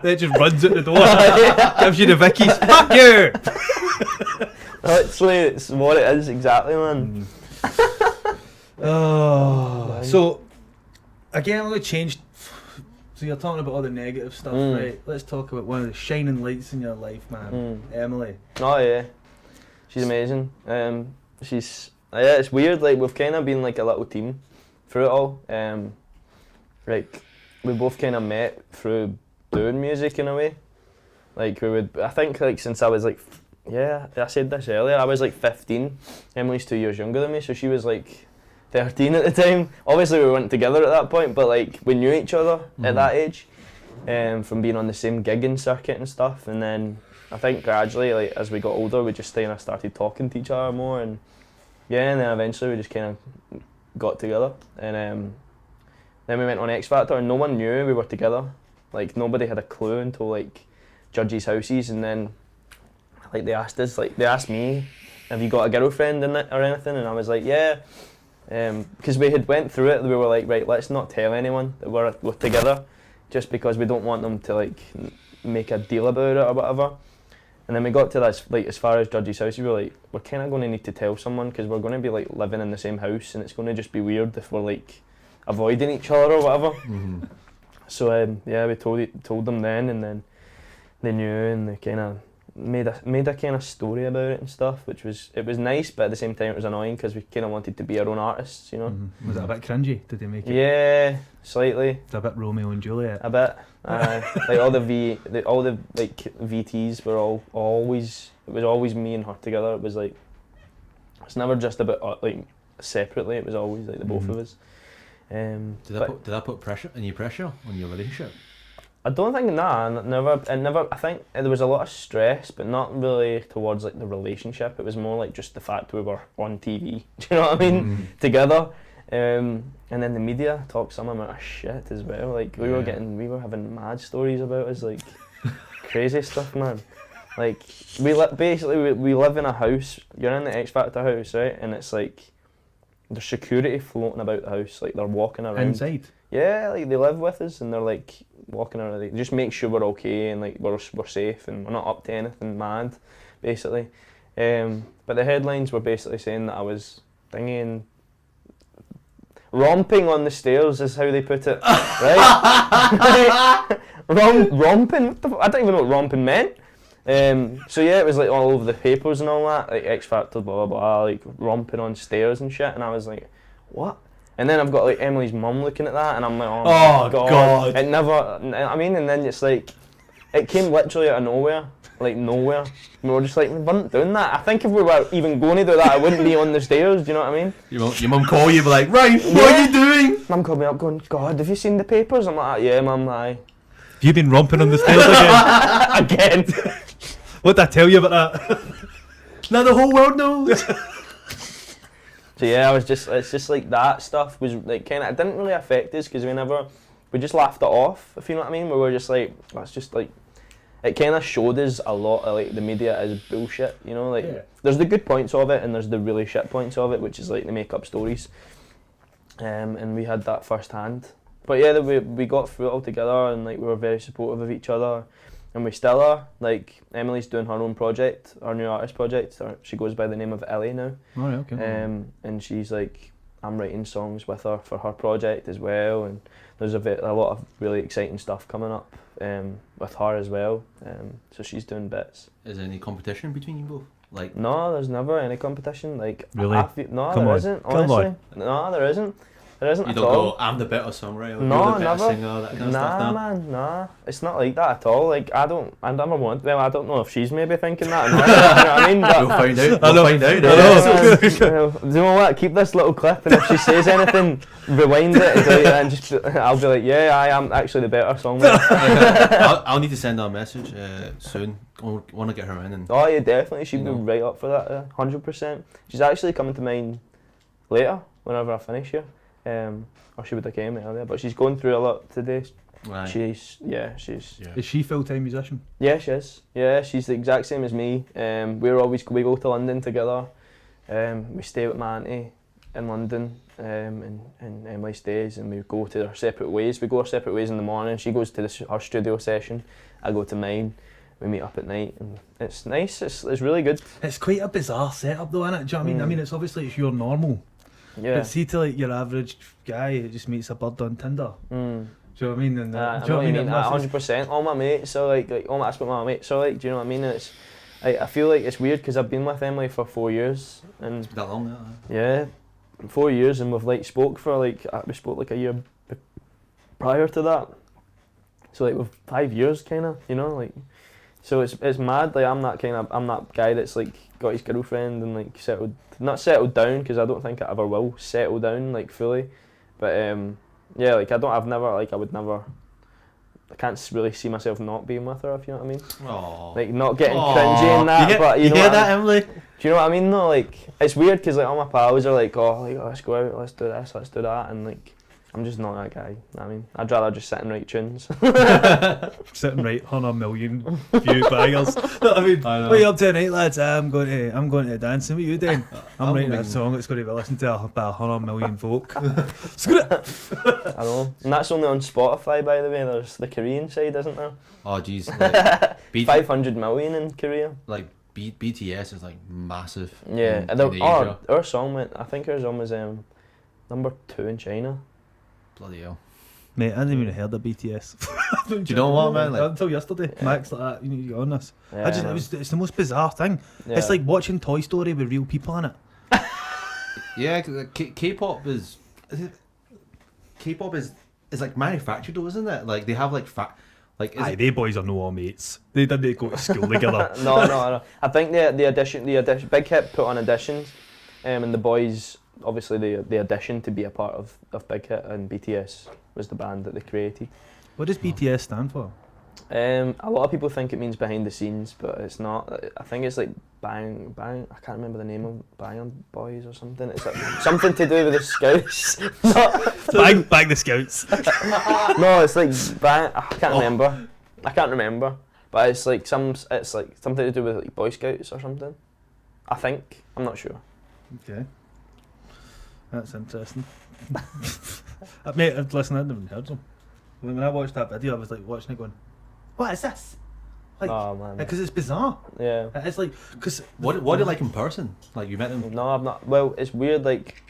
Speaker 1: it just runs out the door, gives you the Vickies. Fuck you!
Speaker 3: Actually, it's what it is, exactly, man.
Speaker 1: So, again, I'm going to change. So you're talking about all the negative stuff, right? Let's talk about one of the shining lights in your life, man. Emily.
Speaker 3: Oh yeah, she's amazing. It's weird. Like we've kind of been like a little team through it all. Like we both kind of met through doing music in a way. Like I think like since I was like, I said this earlier. I was like 15. Emily's 2 years younger than me, so she was like 13 at the time. Obviously we weren't together at that point, but like we knew each other at that age, from being on the same gigging circuit and stuff. And then I think gradually, like as we got older, we just kind of started talking to each other more, and then eventually we just kind of got together. And Then we went on X Factor, and no one knew we were together. Like nobody had a clue until like judges' houses, and then like they asked me, have you got a girlfriend in it or anything? And I was like, yeah. Because we had went through it, we were like, right, let's not tell anyone that we're together, just because we don't want them to like make a deal about it or whatever. And then we got to that, like as far as judges' house, we were like, we're kind of going to need to tell someone because we're going to be like living in the same house, and it's going to just be weird if we're like avoiding each other or whatever.
Speaker 2: Mm-hmm.
Speaker 3: So yeah, we told them then, and then they knew, and they kind of made a kind of story about it and stuff, which was nice, but at the same time it was annoying because we kind of wanted to be our own artists, you know.
Speaker 1: Mm-hmm. Was it a bit cringy? Did they make it?
Speaker 3: Yeah, slightly.
Speaker 1: It's a bit Romeo and Juliet.
Speaker 3: A bit. Like all the like VTs were always me and her together. It was like it's never just about like separately. It was always like the both of us.
Speaker 2: Did that put pressure on your relationship?
Speaker 3: I don't think never. I think there was a lot of stress, but not really towards like the relationship. It was more like just the fact we were on TV. Do you know what I mean? Together, and then the media talked some amount of shit as well. Like we were having mad stories about us, like crazy stuff, man. Like we live in a house. You're in the X Factor house, right? And it's like there's security floating about the house. Like they're walking around
Speaker 1: inside.
Speaker 3: Yeah, like they live with us and they're like walking around, like, just make sure we're okay and like we're safe and we're not up to anything mad, basically. But the headlines were basically saying that I was romping on the stairs is how they put it, right? Romping? What the I don't even know what romping meant. So yeah, it was like all over the papers and all that, like X Factor, blah blah blah, like romping on stairs and shit, and I was like, what? And then I've got like Emily's mum looking at that, and I'm like, oh my god. It never. I mean, and then it's like, it came literally out of nowhere, like nowhere. We were just like, we weren't doing that. I think if we were even going to do that, I wouldn't be on the stairs. Do you know what I mean?
Speaker 2: Your mum call you, be like, Ryan, what are you doing?
Speaker 3: Mum called me up, going, God, have you seen the papers? I'm like, yeah, mum, aye.
Speaker 1: Have you been romping on the stairs again?
Speaker 3: Again.
Speaker 1: What did I tell you about that? Now the whole world knows.
Speaker 3: So yeah, it's just like that stuff was like kind of, it didn't really affect us because we just laughed it off, if you know what I mean. We were just like, that's just like, it kind of showed us a lot of like the media is bullshit, you know, like there's the good points of it and there's the really shit points of it, which is like the make up stories. And we had that firsthand. But yeah, we got through it all together and like we were very supportive of each other. And we still are. Like Emily's doing her own project, our new artist project. She goes by the name of Ellie now.
Speaker 1: Oh, right, okay.
Speaker 3: And she's like, I'm writing songs with her for her project as well. And there's a lot of really exciting stuff coming up with her as well. So she's doing bits.
Speaker 2: Is there any competition between you both? Like
Speaker 3: no, there's never any competition. Like
Speaker 1: really?
Speaker 3: There isn't. Honestly, no, there isn't. There isn't at all. You don't go,
Speaker 2: I'm the better songwriter,
Speaker 3: no,
Speaker 2: you're the better
Speaker 3: never.
Speaker 2: singer, that kind of stuff.
Speaker 3: Nah, man, nah. It's not like that at all. Like I never want. Well, I don't know if she's maybe thinking that. Or not, you know what I mean? But,
Speaker 2: we'll find out.
Speaker 3: Do you know what? Keep this little clip, and if she says anything, rewind it and delete it, and just I'll be like, yeah, I am actually the better songwriter.
Speaker 2: I'll need to send her a message soon. I want to get her in. And
Speaker 3: oh yeah, definitely. She'd be right up for that. 100%. She's actually coming to mine later, whenever I finish here. Or she would have came earlier, but she's going through a lot today.
Speaker 2: Right.
Speaker 3: She's.
Speaker 1: Is she full-time musician?
Speaker 3: Yeah, she is. Yeah, she's the exact same as me. We go to London together. We stay with my auntie in London, and Emily stays, and we go to our separate ways. We go our separate ways in the morning. She goes to her studio session. I go to mine. We meet up at night, and it's nice. It's really good.
Speaker 1: It's quite a bizarre setup, though, isn't it? Do you know what I mean? I mean, it's obviously it's your normal.
Speaker 3: Yeah.
Speaker 1: But see to like your average guy who just meets a bird on Tinder. Do you know what I mean? And
Speaker 3: I know what you mean. 100%. All my mates are like that's what my mates are like. Do you know what I mean? And it's, I feel like it's weird because I've been with Emily for 4 years, and
Speaker 2: it's been that long now.
Speaker 3: Yeah, 4 years, and we've like spoke for like we spoke like a year prior to that. So like we've 5 years kind of, you know, like. So it's mad. Like I'm that guy that's like got his girlfriend and like not settled down because I don't think I ever will settle down like fully, but yeah, like I can't really see myself not being with her, if you know what I mean.
Speaker 2: Aww.
Speaker 3: Like not getting cringy and that, but you know
Speaker 2: hear that, Emily?
Speaker 3: Do you know what I mean? No, like it's weird because like all my pals are like, oh, let's go out, let's do this, let's do that, and like I'm just not that guy. I mean, I'd rather just sit and write tunes.
Speaker 1: Sitting right on a million view bangers. I mean,
Speaker 2: I know.
Speaker 1: what are you up to tonight, lads? I'm going to dancing. What are you doing? I'm writing a
Speaker 2: making-
Speaker 1: song that's going to be listened to by 100 million folk. Screw it.
Speaker 3: I know. And that's only on Spotify, by the way. There's the Korean side, isn't there?
Speaker 2: Oh jeez, like,
Speaker 3: 500 million in Korea.
Speaker 2: like BTS is like massive.
Speaker 3: Yeah.
Speaker 2: in
Speaker 3: And
Speaker 2: Asia.
Speaker 3: our song went. I think our song was number 2 in China.
Speaker 2: Bloody hell.
Speaker 1: Mate, I hadn't even heard of BTS.
Speaker 2: Do you know what, man? Like,
Speaker 1: Until yesterday, Max like that. You need to get on this.
Speaker 3: Yeah,
Speaker 1: It's the most bizarre thing.
Speaker 3: yeah.
Speaker 1: It's like watching Toy Story with real people in it.
Speaker 2: yeah, 'cause, like, K-pop is K-pop is like manufactured, though, isn't it? Like they have like
Speaker 1: Aye, they boys are no all mates. They didn't go to school together.
Speaker 3: No. I think the audition, Big Hit put on auditions, and the boys obviously the auditioned to be a part of Big Hit, and BTS was the band that they created.
Speaker 1: What does BTS stand for?
Speaker 3: A lot of people think it means behind the scenes, but it's not. I think it's like Bang. I can't remember the name of Bang Boys or something. It's like something to do with the Scouts.
Speaker 1: Bang the Scouts.
Speaker 3: No, it's like Bang. I can't remember. But it's like something to do with like Boy Scouts or something. I think. I'm not sure.
Speaker 1: Okay. That's interesting. Mate, listen, I'd never heard them. When I watched that video, I was like watching it going, what is this? Like,
Speaker 3: Oh man.
Speaker 1: because it's bizarre.
Speaker 3: Yeah.
Speaker 1: It's like, because...
Speaker 2: what are they like in person? Like you met them?
Speaker 3: No, I've not. Well, it's weird. Like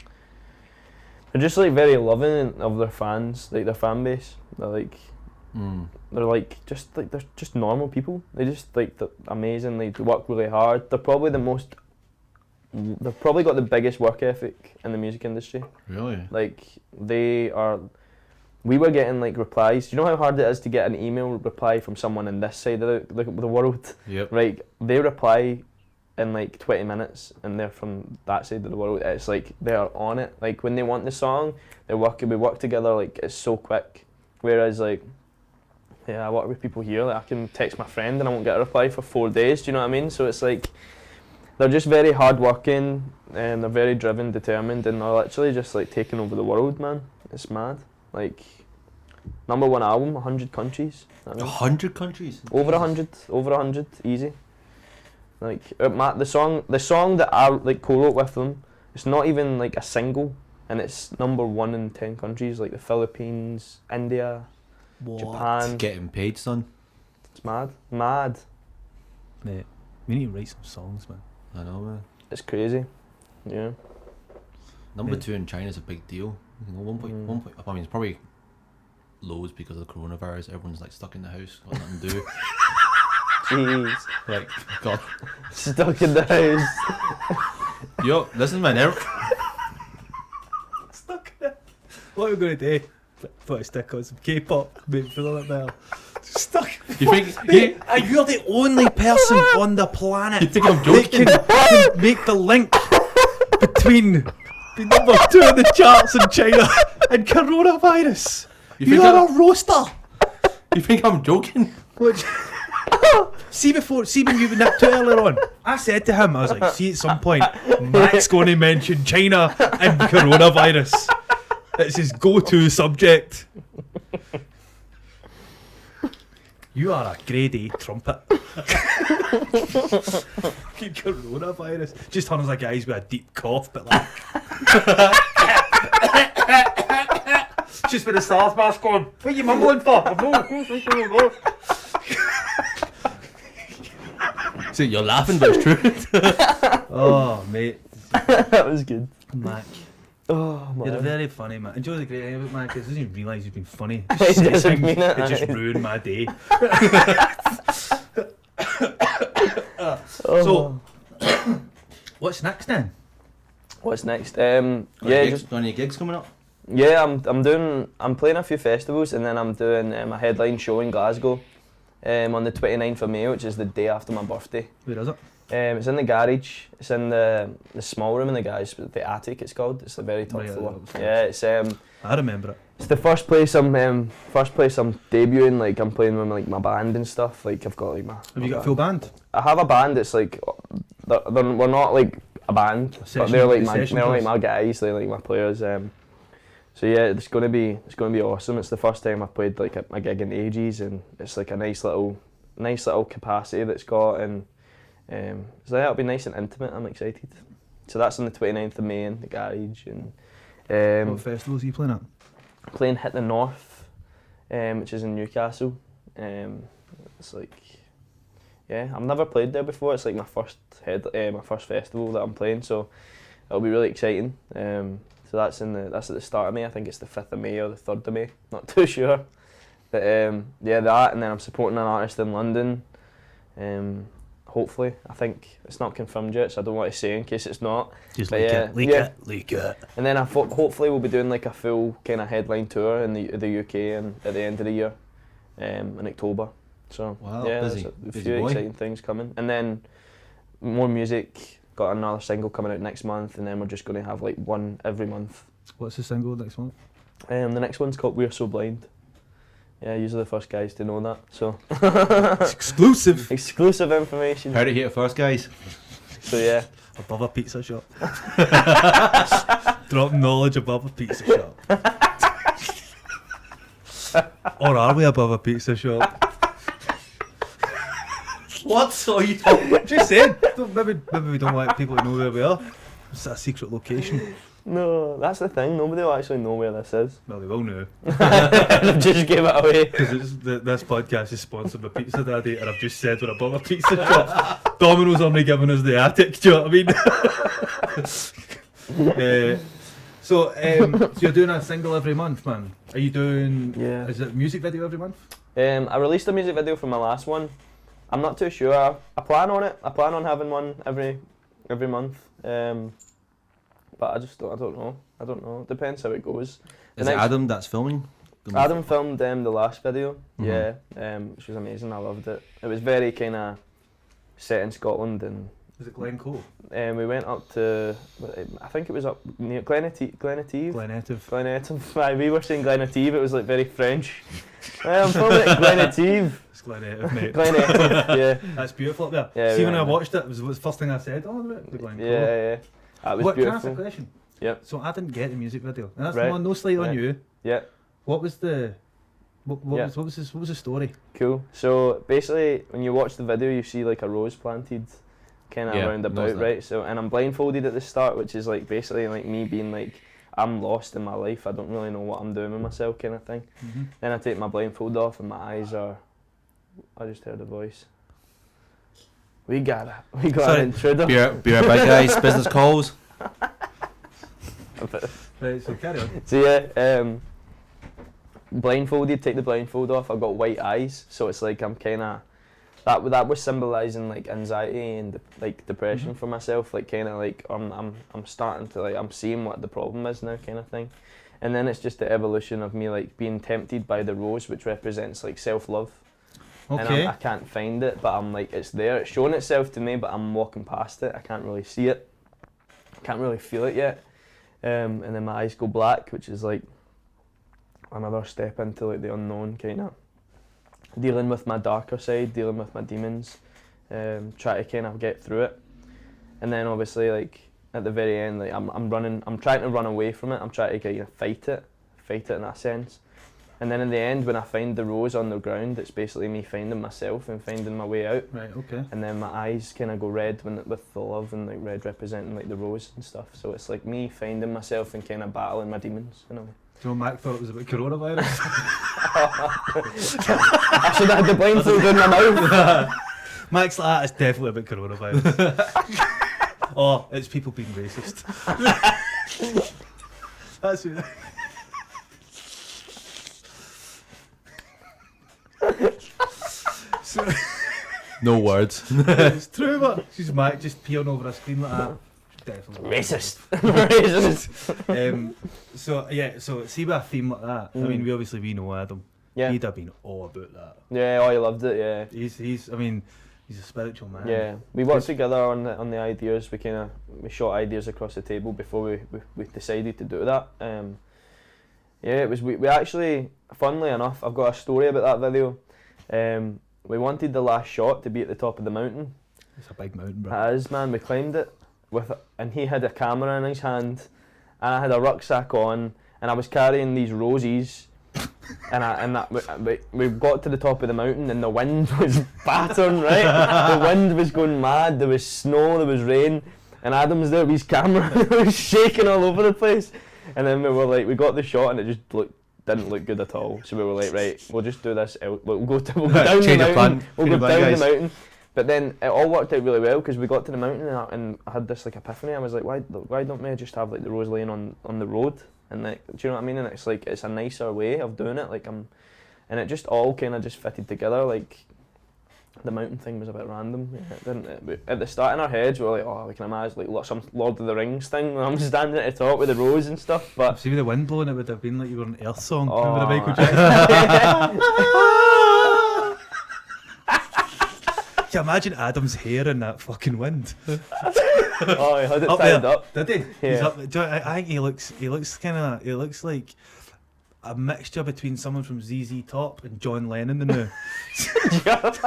Speaker 3: they're just like very loving of their fans, like their fan base. They're like they're just normal people. They just like they're amazing. They work really hard. They've probably got the biggest work ethic in the music industry.
Speaker 2: Really?
Speaker 3: Like we were getting like replies. Do you know how hard it is to get an email reply from someone in this side of the world?
Speaker 2: Yep.
Speaker 3: Right, they reply in like 20 minutes and they're from that side of the world. It's like they're on it. Like when they want the song, we work together, like it's so quick. Whereas like, yeah, I work with people here, like I can text my friend and I won't get a reply for 4 days, do you know what I mean? So it's like, they're just very hard working and they're very driven, determined, and they're literally just like taking over the world, man. It's mad. Like, #1 album, 100 countries. You know what I mean?
Speaker 2: 100 countries?
Speaker 3: Over 100, easy. Like the song that I like co-wrote with them, it's not even like a single, and it's #1 in 10 countries, like the Philippines, India, Japan.
Speaker 2: Getting paid, son.
Speaker 3: It's mad.
Speaker 1: Mate, we need to write some songs, man.
Speaker 2: I know, man.
Speaker 3: It's crazy. Yeah.
Speaker 2: Number
Speaker 1: Yeah.
Speaker 2: 2 in China is a big deal. You know, one point. I mean, it's probably loads because of the coronavirus. Everyone's like stuck in the house, got nothing to do.
Speaker 3: Jeez.
Speaker 2: Like, God.
Speaker 3: Stuck in the house.
Speaker 2: Yo, listen, man.
Speaker 1: Stuck in it. What are we going to do? Put a stick on some K-pop, make it feel a bit better. Stuck.
Speaker 2: You think?
Speaker 1: Mate, you're the only person on the planet
Speaker 2: You think I'm
Speaker 1: that
Speaker 2: joking?
Speaker 1: can make the link between the #2 in the charts in China and coronavirus.
Speaker 2: You
Speaker 1: You
Speaker 2: think
Speaker 1: are a roaster.
Speaker 2: You think I'm joking?
Speaker 1: Which, see when you nipped it earlier on, I said to him, I was like, see at some point, Mac's going to mention China and coronavirus. It's his go-to subject. You are a grade A trumpet. Fucking coronavirus. Just turns like guys with a deep cough, but like... just with a SARS mask on. What are you mumbling for?
Speaker 2: So you're laughing, but it's true.
Speaker 1: Oh, mate.
Speaker 3: That was good.
Speaker 1: Mac.
Speaker 3: Oh, man.
Speaker 1: You're very funny, man. Enjoy the great thing about Mac is he doesn't even realise he's been funny.
Speaker 3: He doesn't mean it.
Speaker 1: It just ruined my day. So, what's next then?
Speaker 3: What's next?
Speaker 2: Got
Speaker 3: Just
Speaker 2: any gigs coming up?
Speaker 3: yeah, I'm playing a few festivals, and then I'm doing a headline show in Glasgow on the 29th of May, which is the day after my birthday.
Speaker 1: Where is it?
Speaker 3: It's in the garage. It's in the small room in the garage, the attic. It's called. It's the very top
Speaker 1: Right,
Speaker 3: floor.
Speaker 1: yeah,
Speaker 3: Yeah, it's
Speaker 1: I remember it.
Speaker 3: it's the first place I'm debuting. Like I'm playing with like my band and stuff. Like I've got like my.
Speaker 1: Have you got a full band?
Speaker 3: I have a band that's like, we're not like a band, but they're like my
Speaker 1: session
Speaker 3: they're like
Speaker 1: players.
Speaker 3: my guys. They're like my players. So yeah, it's gonna be awesome. It's the first time I've played like a gig in ages, and it's like a nice little capacity that's got, and so that'll be nice and intimate. I'm excited. So that's on the 29th of May in the Garage, and
Speaker 1: What festivals are you playing at?
Speaker 3: playing Hit the North, which is in Newcastle. It's like, yeah, I've never played there before. It's like my first festival that I'm playing, so it'll be really exciting. So that's at the start of May. I think it's the 5th of May or the 3rd of May. Not too sure. But yeah, that, and then I'm supporting an artist in London. Hopefully, I think it's not confirmed yet, so I don't want to say in case it's not.
Speaker 1: Just
Speaker 3: But
Speaker 1: leak it.
Speaker 3: And then hopefully we'll be doing like a full kind of headline tour in the UK and at the end of the year, in October. So
Speaker 2: Wow,
Speaker 3: yeah,
Speaker 2: busy.
Speaker 3: there's a
Speaker 2: Busy
Speaker 3: few
Speaker 2: boy.
Speaker 3: exciting things coming, and then more music. Got another single coming out next month, and then we're just going to have like one every month.
Speaker 1: What's the single next month?
Speaker 3: The next one's called We're So Blind. Yeah, you're the first guys to know that, so
Speaker 1: It's exclusive.
Speaker 3: exclusive information.
Speaker 2: Heard it here first, guys.
Speaker 3: So yeah,
Speaker 1: Above a pizza shop. Drop knowledge above a pizza shop. Or are we above a pizza shop?
Speaker 2: What? So you talking?
Speaker 1: Just saying. Maybe we don't want people to know where we are. It's a secret location.
Speaker 3: no, that's the thing. Nobody will actually know where this is.
Speaker 1: Well, they will now.
Speaker 3: I've just gave it away.
Speaker 1: Because this podcast is sponsored by Pizza Daddy, and I've just said we're above a pizza shop. Domino's only giving us the attic, do you know what I mean? So you're doing a single every month, man. Are you doing?
Speaker 3: Yeah.
Speaker 1: Is it a music video every month?
Speaker 3: I released a music video for my last one. I'm not too sure. I plan on it. I plan on having one every month. But I don't know. It depends how it goes.
Speaker 2: Is it Adam that's filming?
Speaker 3: Adam filmed the last video.
Speaker 2: Mhm.
Speaker 3: Yeah. Which was amazing. I loved it. It was very kind of set in Scotland, and
Speaker 1: Is it Glencoe?
Speaker 3: we went up to, I think it was up near Glenative.
Speaker 1: Glenetive.
Speaker 3: Aye, we were saying Glenative. It was like very French. I'm filming it at Glenative.
Speaker 1: It's Glenetive, mate.
Speaker 3: Glenative, yeah.
Speaker 1: That's beautiful up there.
Speaker 3: Yeah,
Speaker 1: See,
Speaker 3: we
Speaker 1: when I
Speaker 3: went there.
Speaker 1: watched it was the first thing I said. Oh, the Glencoe.
Speaker 3: Yeah. It was
Speaker 1: What, can I ask a
Speaker 3: beautiful.
Speaker 1: question?
Speaker 3: Yep.
Speaker 1: So I didn't get the music video. And that's
Speaker 3: Right.
Speaker 1: no slight on
Speaker 3: Yeah.
Speaker 1: you.
Speaker 3: Yeah.
Speaker 1: What was the what
Speaker 3: Yeah.
Speaker 1: was the story?
Speaker 3: Cool. So basically, when you watch the video, you see like a rose planted, kind of
Speaker 2: Yeah,
Speaker 3: round
Speaker 2: knows
Speaker 3: about,
Speaker 2: that.
Speaker 3: right? So, and I'm blindfolded at the start, which is like basically like me being like, I'm lost in my life. I don't really know what I'm doing with myself, kind of thing.
Speaker 1: Mm-hmm.
Speaker 3: Then I take my blindfold off, and my eyes are. I just heard a voice. We got
Speaker 1: Sorry.
Speaker 3: an intruder.
Speaker 2: Be right back, guys. Business calls.
Speaker 1: Right, so carry on.
Speaker 3: So yeah, blindfolded. Take the blindfold off. I've got white eyes, so it's like I'm kind of. That was symbolising like anxiety and like depression for myself. Like kind of like I'm starting to like I'm seeing what the problem is now, kind of thing. And then it's just the evolution of me like being tempted by the rose, which represents like self-love. And
Speaker 1: Okay.
Speaker 3: I can't find it, but I'm like it's there. It's showing itself to me, but I'm walking past it. I can't really see it. I can't really feel it yet. And then my eyes go black, which is like another step into like the unknown, kind of dealing with my darker side, dealing with my demons, try to kind of get through it. And then obviously like at the very end, like I'm trying to run away from it. I'm trying to kind of fight it in that sense. And then in the end, when I find the rose on the ground, it's basically me finding myself and finding my way out.
Speaker 1: Right, okay.
Speaker 3: And then my eyes kind of go red with the love, and like red representing like the rose and stuff. So it's like me finding myself and kind of battling my demons in a way.
Speaker 1: So Mac thought it was about coronavirus.
Speaker 3: I should have had the blindfold in my mouth.
Speaker 1: Mac's like, it's definitely about coronavirus. Oh, it's people being racist. That's it. So,
Speaker 2: No words.
Speaker 1: it's true, but she's Mac just peeing over a screen like that. Definitely
Speaker 3: Racist. Racist.
Speaker 1: So yeah, so see with a theme like that. I mean, we know Adam.
Speaker 3: Yeah.
Speaker 1: He'd have been all about that.
Speaker 3: Yeah, oh, you loved it, yeah.
Speaker 1: He's a spiritual man.
Speaker 3: Yeah, we worked together on the ideas. We shot ideas across the table before we decided to do that. Yeah, it was we actually, funnily enough, I've got a story about that video. We wanted the last shot to be at the top of the mountain.
Speaker 1: It's a big mountain, bro.
Speaker 3: It is, man. We climbed it and he had a camera in his hand, and I had a rucksack on, and I was carrying these roses, and we got to the top of the mountain, and the wind was battering, right? The wind was going mad. There was snow, there was rain, and Adam was there with his camera. It was shaking all over the place. And then we were like, we got the shot, and it just didn't look good at all. So we were like, right, we'll just do this. We'll go down the mountain. We'll go down the mountain. But then it all worked out really well because we got to the mountain, and I had this like epiphany. I was like, why don't we just have like the rose laying on the road? And like, do you know what I mean? And it's like, it's a nicer way of doing it. Like and it just all kind of just fitted together. Like the mountain thing was a bit random. Yeah, it didn't it? At the start in our heads we were like, oh, we can imagine like some Lord of the Rings thing when I'm standing at the top with the rose and stuff. But
Speaker 1: see, with the wind blowing, it would have been like you were an Earth song.
Speaker 3: Oh.
Speaker 1: Remember the Michael Jackson? Can you imagine Adam's hair in that fucking wind?
Speaker 3: Oh, he had it
Speaker 1: Up
Speaker 3: tied
Speaker 1: there.
Speaker 3: up.
Speaker 1: Did he?
Speaker 3: Yeah.
Speaker 1: He's up, I think he looks like a mixture between someone from ZZ Top and John Lennon now. He's got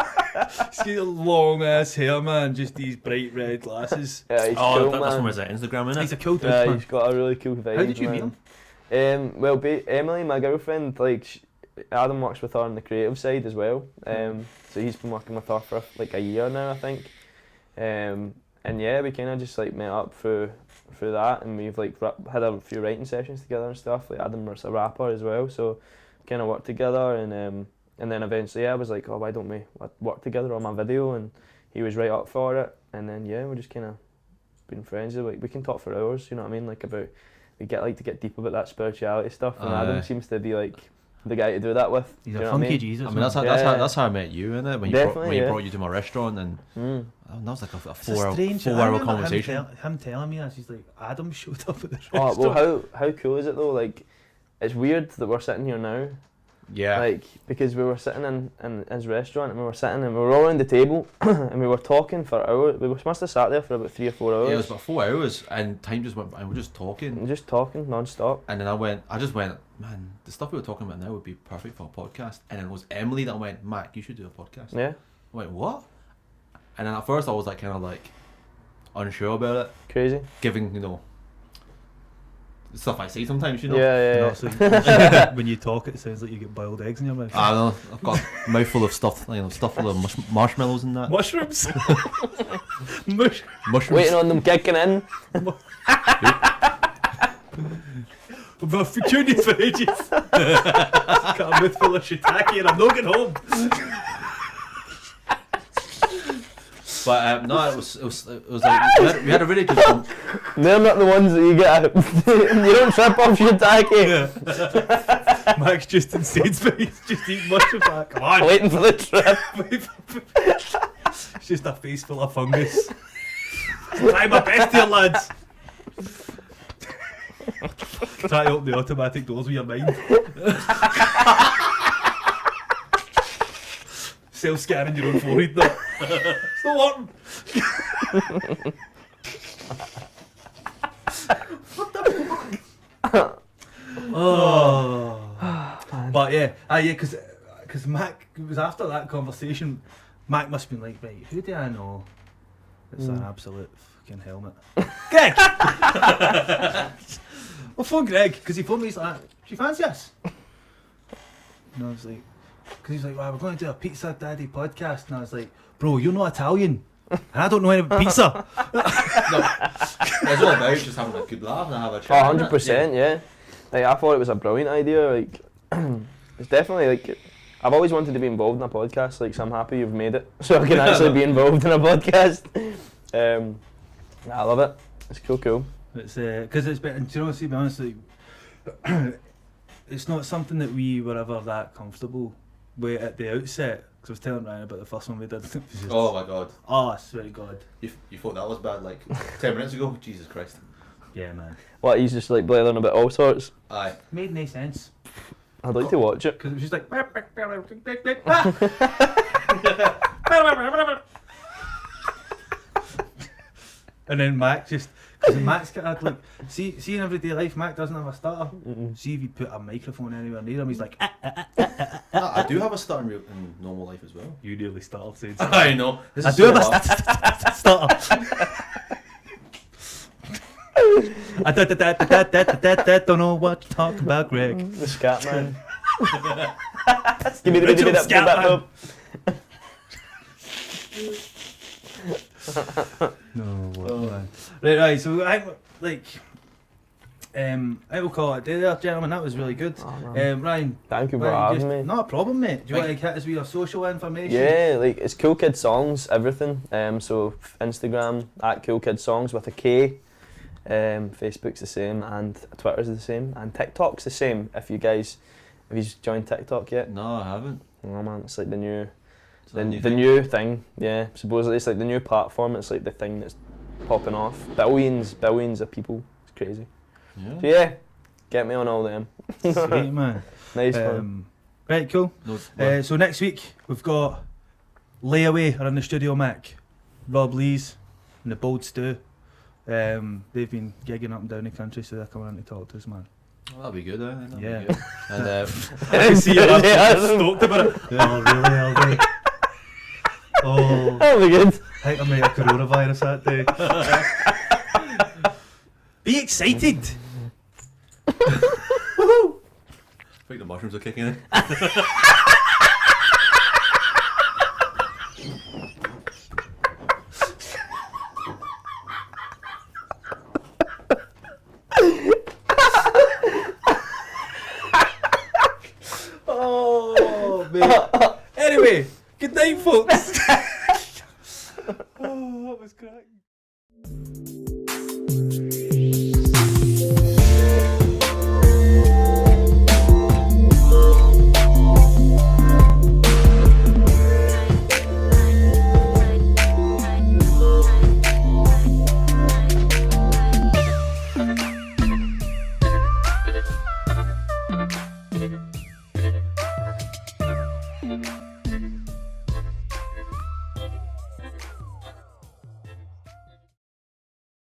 Speaker 1: long ass hair, man, just these bright red glasses.
Speaker 3: Yeah, he's cool,
Speaker 2: that's
Speaker 3: man.
Speaker 2: from his Instagram, innit?
Speaker 1: He's a cool dude,
Speaker 3: Yeah,
Speaker 1: man.
Speaker 3: he's got a really cool vibe.
Speaker 1: How did you meet him?
Speaker 3: Well, Emily, my girlfriend, like Adam works with her on the creative side as well. So he's been working with her for like a year now, I think. And yeah, we kind of just like met up through that, and we've like had a few writing sessions together and stuff. Like Adam was a rapper as well, so kind of worked together, and then eventually I was like, oh, why don't we work together on my video? And he was right up for it, and then yeah, we just kind of been friends. Like we can talk for hours, you know what I mean? Like about to get deep about that spirituality stuff, and Adam seems to be like the guy to do that with.
Speaker 1: He's
Speaker 3: you
Speaker 1: a
Speaker 3: know
Speaker 1: funky
Speaker 3: what I mean?
Speaker 1: Jesus.
Speaker 2: I mean, that's how I met you, innit? When he brought you to my restaurant, and that was like a four-hour conversation.
Speaker 1: Him telling me that, he's like, Adam showed up at the
Speaker 3: Oh,
Speaker 1: restaurant.
Speaker 3: well, how cool is it though? Like, it's weird that we're sitting here now.
Speaker 2: Yeah.
Speaker 3: Like, because we were sitting in his restaurant, and we were all around the table, and we were talking for hours. We must have sat there for about 3 or 4 hours.
Speaker 2: Yeah, it was about 4 hours, and time just went by, and we were just talking.
Speaker 3: And just talking non-stop.
Speaker 2: And then I just went, man, the stuff we were talking about now would be perfect for a podcast. And then it was Emily that went, Mac, you should do a podcast.
Speaker 3: Yeah.
Speaker 2: I went, what? And then at first I was like kind of like unsure about it,
Speaker 3: Crazy.
Speaker 2: giving, you know, stuff I say sometimes, you know.
Speaker 3: Yeah.
Speaker 1: So when you talk, it sounds like you get boiled eggs in your mouth.
Speaker 2: I know, I've got a mouthful of stuff, you know, stuff full of marshmallows and that.
Speaker 1: Mushrooms.
Speaker 2: Mushrooms.
Speaker 3: Waiting on them kicking in.
Speaker 1: I've been tuning for ages. Got a mouthful of shiitake and I'm not getting home.
Speaker 2: But no, it was like we had a really good time.
Speaker 3: They're not the ones that you get. You don't trip off your tacky.
Speaker 1: Yeah. Mac's just in Sainsbury's, just eating mushrooms. Like, come on.
Speaker 3: Waiting for the trip.
Speaker 1: It's just a face full of fungus. Try my best here, lads. Try to open the automatic doors with your mind. Self-scanning your own forehead though. It's not working. What the fuck? Oh. But yeah, because Mac, it was after that conversation, Mac must have been like, right, who do I know that's an absolute fucking helmet? Greg! Well, phone Greg, because he phoned me, he's like, do you fancy us? And I was like, because he's like, well, we're going to do a Pizza Daddy podcast. And I was like, bro, you're not Italian. And I don't know anything about pizza.
Speaker 2: No, it's all about just having a good laugh and have a
Speaker 3: Oh,
Speaker 2: chat.
Speaker 3: 100%, yeah. Like, I thought it was a brilliant idea. Like, it's definitely like, I've always wanted to be involved in a podcast. Like, so I'm happy you've made it, so I can actually be involved in a podcast. I love it. It's cool.
Speaker 1: It's because it's been, do you know, to be honest, like, it's not something that we were ever that comfortable with at the outset. Because I was telling Ryan about the first one we did. It was just,
Speaker 2: Oh my god.
Speaker 1: oh, I swear to God.
Speaker 2: You thought that was bad like 10 minutes ago? Jesus Christ.
Speaker 1: Yeah, man.
Speaker 3: What, he's just like blathering about all sorts?
Speaker 2: Aye.
Speaker 1: Made no sense.
Speaker 3: I'd like to watch it.
Speaker 1: Because it was just like. And then Mac just. Because Mac's got like. See in everyday life, Mac doesn't have a stutter. See if you put a microphone anywhere near him, he's like.
Speaker 2: I do have a stutter in normal life as well.
Speaker 1: You nearly stuttered saying
Speaker 2: I know. This
Speaker 1: I
Speaker 2: is
Speaker 1: do
Speaker 2: so
Speaker 1: have
Speaker 2: hard.
Speaker 1: a stutter. Don't know what to talk about, Greg.
Speaker 3: The scat man. Give me the
Speaker 1: Original scat man. No, what man. Right, so I will call it a day there, gentlemen. That was really good. Ryan,
Speaker 3: Thank you for having me.
Speaker 1: Not a problem, mate. Do you want to hit us with your social information?
Speaker 3: Yeah, like it's KOOLKID Songs, everything. So Instagram at KOOLKID Songs with a K. Facebook's the same, and Twitter's the same, and TikTok's the same. If you joined TikTok yet?
Speaker 2: No, I haven't.
Speaker 3: Oh man, it's like the new thing. Yeah, supposedly it's like the new platform. It's like the thing that's popping off. Billions of people. It's crazy.
Speaker 2: Yeah.
Speaker 3: So yeah, get me on all them.
Speaker 1: Sweet, man.
Speaker 3: Nice one.
Speaker 1: Right, cool. So next week we've got Layaway are in the studio, Mac. Rob Lees and the Bold Stew. They've been gigging up and down the country, so they're coming in to talk to us, man.
Speaker 2: Well, that'll be good, That'll
Speaker 1: Yeah.
Speaker 2: be good. And
Speaker 1: I can see you're stoked about it. Oh, really, I'll be. Oh,
Speaker 3: That'll be good.
Speaker 1: I think I might have coronavirus that day. Be excited! Woohoo!
Speaker 2: I think the mushrooms are kicking in.
Speaker 1: Oh, man. Anyway, good night, folks. Oh, that was cracking.